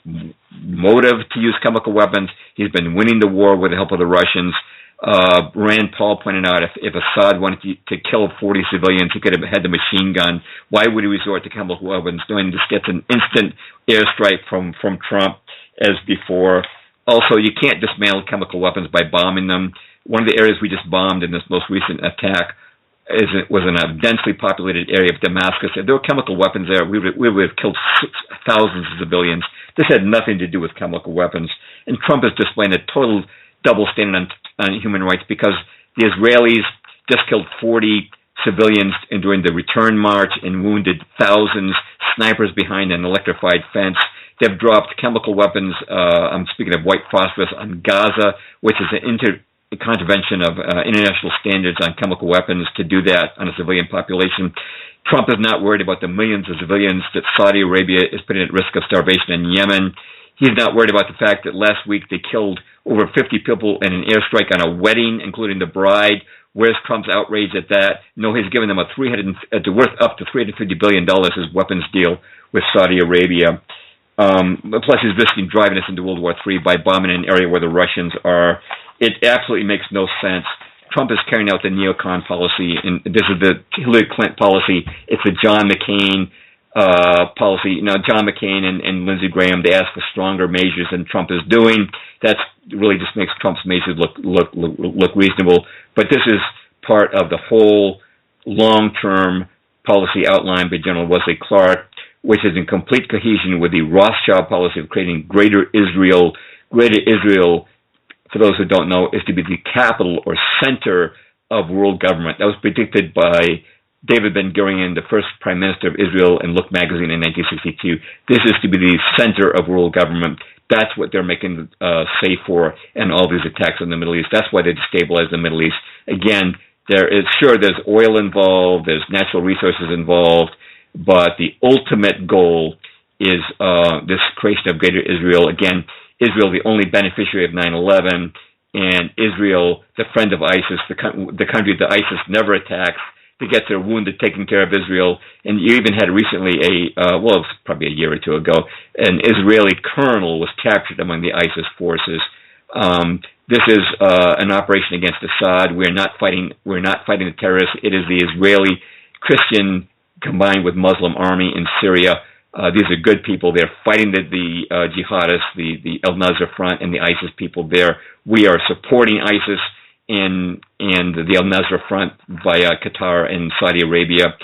motive to use chemical weapons. He's been winning the war with the help of the Russians. Rand Paul pointed out if Assad wanted to kill 40 civilians, he could have had the machine gun. Why would he resort to chemical weapons? Doing this gets an instant airstrike from Trump as before. Also, you can't dismantle chemical weapons by bombing them. One of the areas we just bombed in this most recent attack was in a densely populated area of Damascus. If there were chemical weapons there, we would have killed thousands of civilians. This had nothing to do with chemical weapons. And Trump is displaying a total double standard on human rights because the Israelis just killed 40 civilians during the return march and wounded thousands, snipers behind an electrified fence. They've dropped chemical weapons, I'm speaking of white phosphorus, on Gaza, which is a contravention of international standards on chemical weapons to do that on a civilian population. Trump is not worried about the millions of civilians that Saudi Arabia is putting at risk of starvation in Yemen. He's not worried about the fact that last week they killed over 50 people in an airstrike on a wedding, including the bride. Where's Trump's outrage at that? No, he's given them worth up to $350 billion his weapons deal with Saudi Arabia. Plus, he's risking driving us into World War III by bombing an area where the Russians are. It absolutely makes no sense. Trump is carrying out the neocon policy, and this is the Hillary Clinton policy. It's the John McCain policy. Now, John McCain and Lindsey Graham, they ask for stronger measures than Trump is doing. That really just makes Trump's measures look reasonable. But this is part of the whole long-term policy outlined by General Wesley Clark, which is in complete cohesion with the Rothschild policy of creating Greater Israel. Greater Israel, for those who don't know, is to be the capital or center of world government. That was predicted by David Ben-Gurion, the first prime minister of Israel, in Look magazine in 1962. This is to be the center of world government. That's what they're making safe for in all these attacks in the Middle East. That's why they destabilize the Middle East. Again, there's oil involved, there's natural resources involved, but the ultimate goal is this creation of Greater Israel. Again, Israel, the only beneficiary of 9/11, and Israel, the friend of ISIS, the country that ISIS never attacks, to get their wounded taken care of Israel. And you even had recently it was probably a year or two ago, an Israeli colonel was captured among the ISIS forces. This is an operation against Assad. We're not fighting the terrorists. It is the Israeli Christian combined with Muslim army in Syria. These are good people. They're fighting the jihadists, the al-Nusra Front, and the ISIS people there. We are supporting ISIS and the al-Nusra Front via Qatar and Saudi Arabia,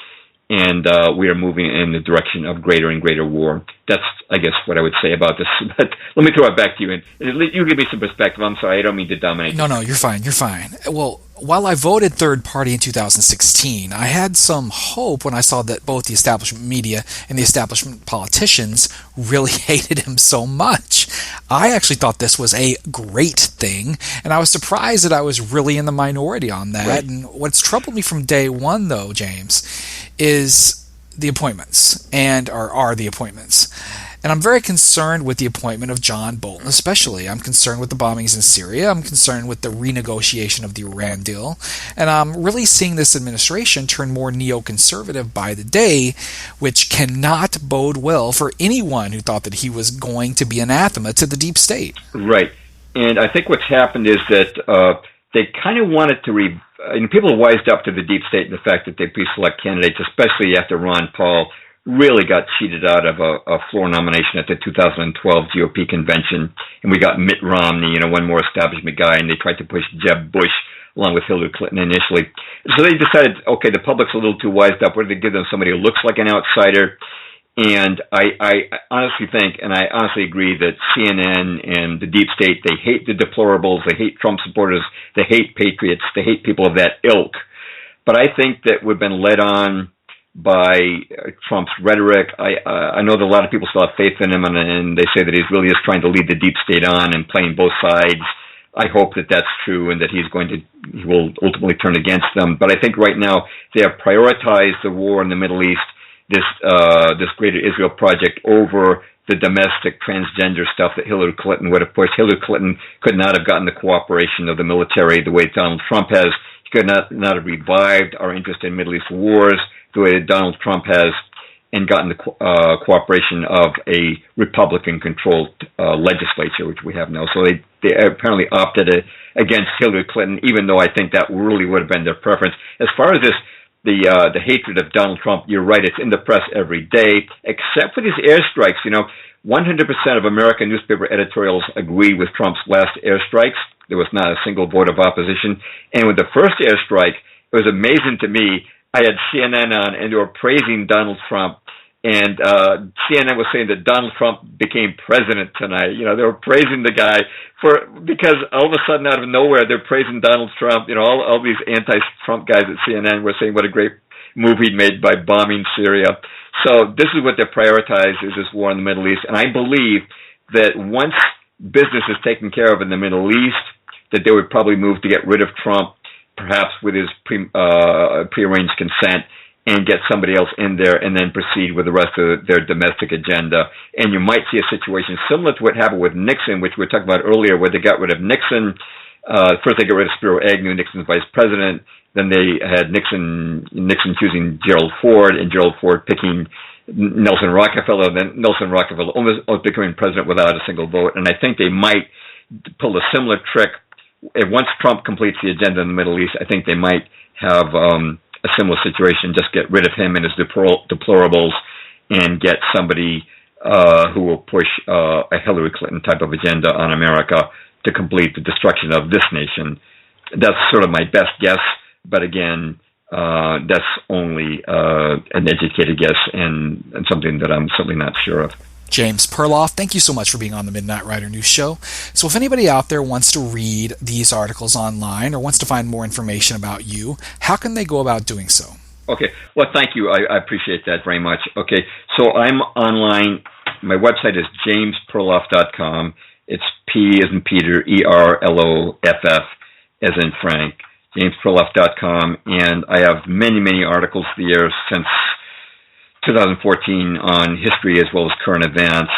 and we are moving in the direction of greater and greater war. That's, I guess, what I would say about this. But let me throw it back to you, and you give me some perspective. I'm sorry, I don't mean to dominate. No, you're fine. Well, while I voted third party in 2016, I had some hope when I saw that both the establishment media and the establishment politicians really hated him so much. I actually thought this was a great thing, and I was surprised that I was really in the minority on that. Right. And what's troubled me from day one, though, James, is the appointments, are the appointments. And I'm very concerned with the appointment of John Bolton, especially. I'm concerned with the bombings in Syria. I'm concerned with the renegotiation of the Iran deal. And I'm really seeing this administration turn more neoconservative by the day, which cannot bode well for anyone who thought that he was going to be anathema to the deep state. Right. And I think what's happened is that they kind of wanted to people wised up to the deep state and the fact that they pre-select candidates, especially after Ron Paul really got cheated out of a floor nomination at the 2012 GOP convention, and we got Mitt Romney, one more establishment guy, and they tried to push Jeb Bush along with Hillary Clinton initially. So they decided, okay, the public's a little too wised up. What do they give them? Somebody who looks like an outsider. And I honestly think, and I honestly agree, that CNN and the deep state, they hate the deplorables, they hate Trump supporters, they hate patriots, they hate people of that ilk. But I think that we've been led on by Trump's rhetoric. I know that a lot of people still have faith in him, and they say that he's really just trying to lead the deep state on and playing both sides. I hope that that's true and that he will ultimately turn against them. But I think right now they have prioritized the war in the Middle East, this Greater Israel project, over the domestic transgender stuff that Hillary Clinton would have pushed. Hillary Clinton could not have gotten the cooperation of the military the way Donald Trump has. could not have revived our interest in Middle East wars the way that Donald Trump has, and gotten the cooperation of a Republican-controlled legislature, which we have now. So they apparently opted against Hillary Clinton, even though I think that really would have been their preference. As far as the hatred of Donald Trump, you're right, it's in the press every day, except for these airstrikes. 100% of American newspaper editorials agreed with Trump's last airstrikes. There was not a single vote of opposition. And with the first airstrike, it was amazing to me. I had CNN on, and they were praising Donald Trump, and CNN was saying that Donald Trump became president tonight. They were praising the guy because all of a sudden, out of nowhere, they're praising Donald Trump. All these anti-Trump guys at CNN were saying what a great move he'd made by bombing Syria. So this is what they prioritize, is this war in the Middle East. And I believe that once business is taken care of in the Middle East, that they would probably move to get rid of Trump, perhaps with his prearranged consent, and get somebody else in there and then proceed with the rest of their domestic agenda. And you might see a situation similar to what happened with Nixon, which we were talking about earlier, where they got rid of Nixon. First they got rid of Spiro Agnew, Nixon's vice president. Then they had Nixon choosing Gerald Ford, and Gerald Ford picking Nelson Rockefeller. Then Nelson Rockefeller almost becoming president without a single vote. And I think they might pull a similar trick. Once Trump completes the agenda in the Middle East, I think they might have a similar situation, just get rid of him and his deplorables and get somebody who will push a Hillary Clinton type of agenda on America to complete the destruction of this nation. That's sort of my best guess, but again, that's only an educated guess and something that I'm certainly not sure of. James Perloff, thank you so much for being on the Midnight Rider News Show. So if anybody out there wants to read these articles online or wants to find more information about you, how can they go about doing so? Okay. Well, thank you. I appreciate that very much. Okay. So I'm online. My website is jamesperloff.com. It's P as in Peter, ERLOFF as in Frank, jamesperloff.com. And I have many, many articles there since 2014 on history as well as current events.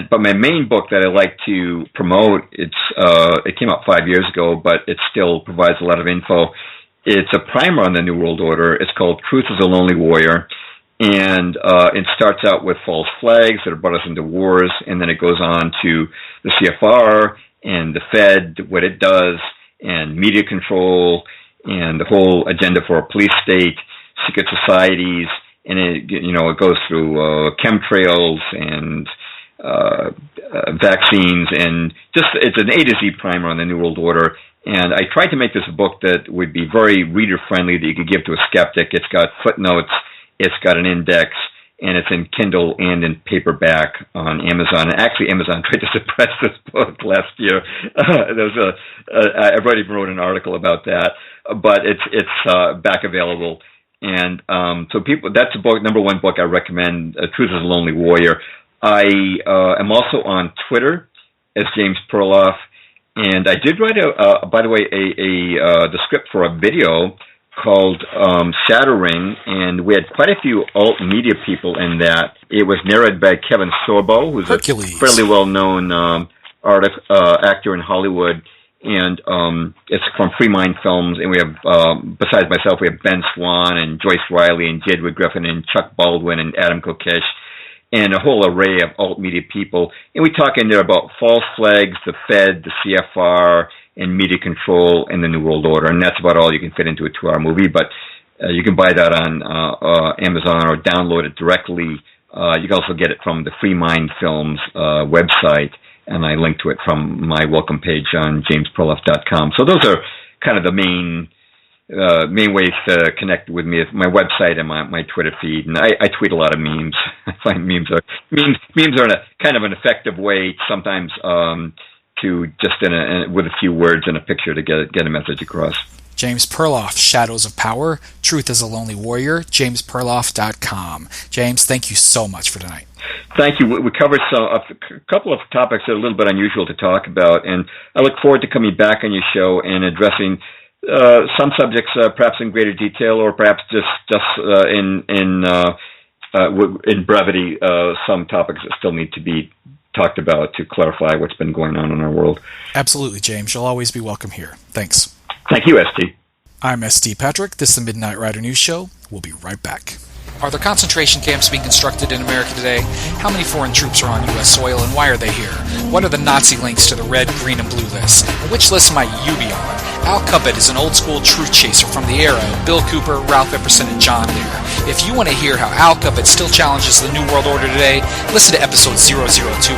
But my main book that I like to promote, it came out 5 years ago, but it still provides a lot of info. It's a primer on the New World Order. It's called Truth is a Lonely Warrior. And it starts out with false flags that have brought us into wars, and then it goes on to the CFR and the Fed, what it does, and media control, and the whole agenda for a police state, secret societies, and it goes through chemtrails and vaccines, and just it's an A to Z primer on the New World Order. And I tried to make this a book that would be very reader-friendly, that you could give to a skeptic. It's got footnotes, it's got an index, and it's in Kindle and in paperback on Amazon. And actually, Amazon tried to suppress this book last year. I've already wrote an article about that, but it's back available. And so people, that's the book, number one book I recommend, Truth is a Lonely Warrior. I am also on Twitter as James Perloff, and I did write, by the way, the script for a video called Shattering, and we had quite a few alt media people in that. It was narrated by Kevin Sorbo, who's Hercules, a fairly well-known actor in Hollywood. And it's from Free Mind Films, and we have, besides myself, we have Ben Swan and Joyce Riley and Jedward Griffin and Chuck Baldwin and Adam Kokesh and a whole array of alt-media people. And we talk in there about false flags, the Fed, the CFR, and media control and the New World Order. And that's about all you can fit into a 2-hour movie. But you can buy that on Amazon or download it directly. You can also get it from the Free Mind Films website. And I link to it from my welcome page on jamesperloff.com. So those are kind of the main ways to connect with me, my website and my Twitter feed. And I tweet a lot of memes. I find memes are a kind of an effective way sometimes to just with a few words and a picture to get a message across. James Perloff, Shadows of Power, Truth is a Lonely Warrior, jamesperloff.com. James, thank you so much for tonight. Thank you. We covered a couple of topics that are a little bit unusual to talk about, and I look forward to coming back on your show and addressing some subjects perhaps in greater detail, or perhaps just in brevity, some topics that still need to be talked about to clarify what's been going on in our world. Absolutely, James. You'll always be welcome here. Thanks. Thank you, ST. I'm ST Patrick. This is the Midnight Rider News Show. We'll be right back. Are there concentration camps being constructed in America today? How many foreign troops are on U.S. soil and why are they here? What are the Nazi links to the red, green, and blue list? And which list might you be on? Al Cubbett is an old-school truth chaser from the era of Bill Cooper, Ralph Epperson, and John Lear. If you want to hear how Al Cubbett still challenges the New World Order today, listen to episode 002 of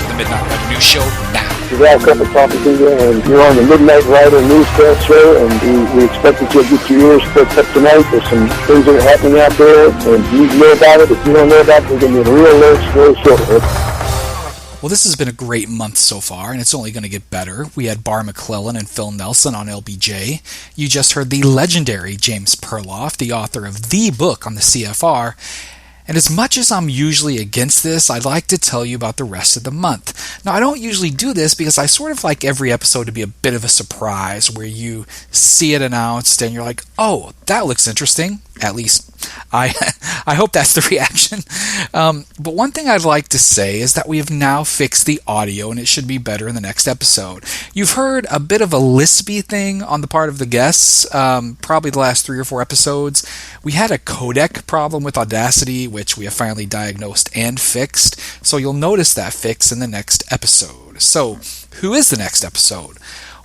the Midnight Rider News Show now. This is Al Cubbett talking to you, and you're on the Midnight Rider Newscast show, and we expect that you'll get your ears pricked up tonight. There's some things that are happening out there, and you know about it. If you don't know about it, we're going to get real alerts real shortly. Well, this has been a great month so far, and it's only going to get better. We had Bar McClellan and Phil Nelson on LBJ. You just heard the legendary James Perloff, the author of the book on the CFR. And as much as I'm usually against this, I'd like to tell you about the rest of the month. Now, I don't usually do this because I sort of like every episode to be a bit of a surprise where you see it announced and you're like, oh, that looks interesting. At least I hope that's the reaction. But one thing I'd like to say is that we have now fixed the audio and it should be better in the next episode. You've heard a bit of a lispy thing on the part of the guests, probably the last 3 or 4 episodes. We had a codec problem with Audacity, which we have finally diagnosed and fixed. So you'll notice that fix in the next episode. So who is the next episode?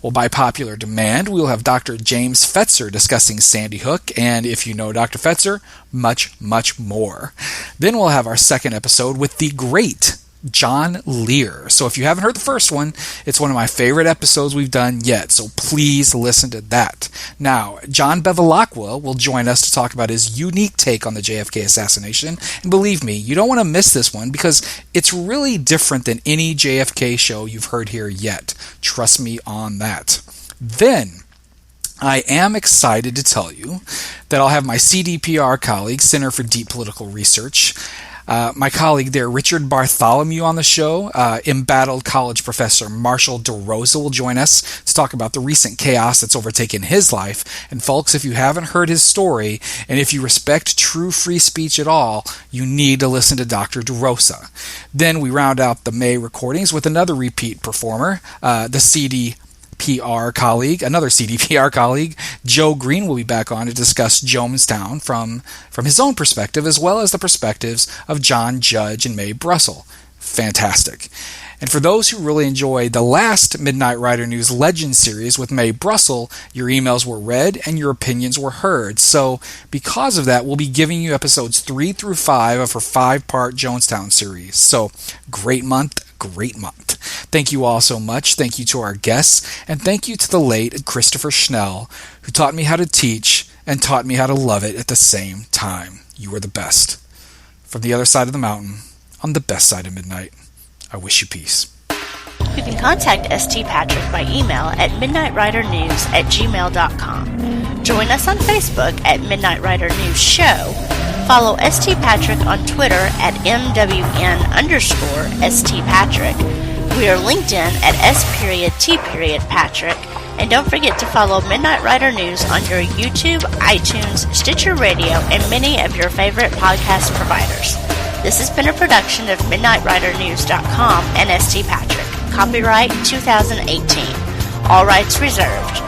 Well, by popular demand, we will have Dr. James Fetzer discussing Sandy Hook, and if you know Dr. Fetzer, much, much more. Then we'll have our second episode with the great John Lear. So if you haven't heard the first one, it's one of my favorite episodes we've done yet, so please listen to that. Now, John Bevilacqua will join us to talk about his unique take on the JFK assassination, and believe me, you don't want to miss this one because it's really different than any JFK show you've heard here yet. Trust me on that. Then, I am excited to tell you that I'll have my CDPR colleague, Center for Deep Political Research, my colleague there, Richard Bartholomew, on the show. Embattled college professor Marshall DeRosa will join us to talk about the recent chaos that's overtaken his life. And folks, if you haven't heard his story, and if you respect true free speech at all, you need to listen to Dr. DeRosa. Then we round out the May recordings with another repeat performer, the CDPR colleague, another CDPR colleague, Joe Green, will be back on to discuss Jonestown from his own perspective, as well as the perspectives of John Judge and Mae Brussel. Fantastic. And for those who really enjoyed the last Midnight Rider News Legend series with Mae Brussel, your emails were read and your opinions were heard. So because of that, we'll be giving you episodes 3 through 5 of her 5-part Jonestown series. So great month. Great month. Thank you all so much. Thank you to our guests, and thank you to the late Christopher Schnell, who taught me how to teach and taught me how to love it at the same time. You were the best. From the other side of the mountain, on the best side of midnight, I wish you peace. You can contact ST Patrick by email at midnightridernews@gmail.com. Join us on Facebook at Midnight Rider News Show. Follow ST Patrick on Twitter at MWN_ST Patrick. We are LinkedIn at S.T.Patrick. And don't forget to follow Midnight Rider News on your YouTube, iTunes, Stitcher Radio, and many of your favorite podcast providers. This has been a production of MidnightRiderNews.com and ST Patrick. Copyright 2018. All rights reserved.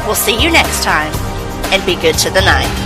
We'll see you next time, and be good to the night.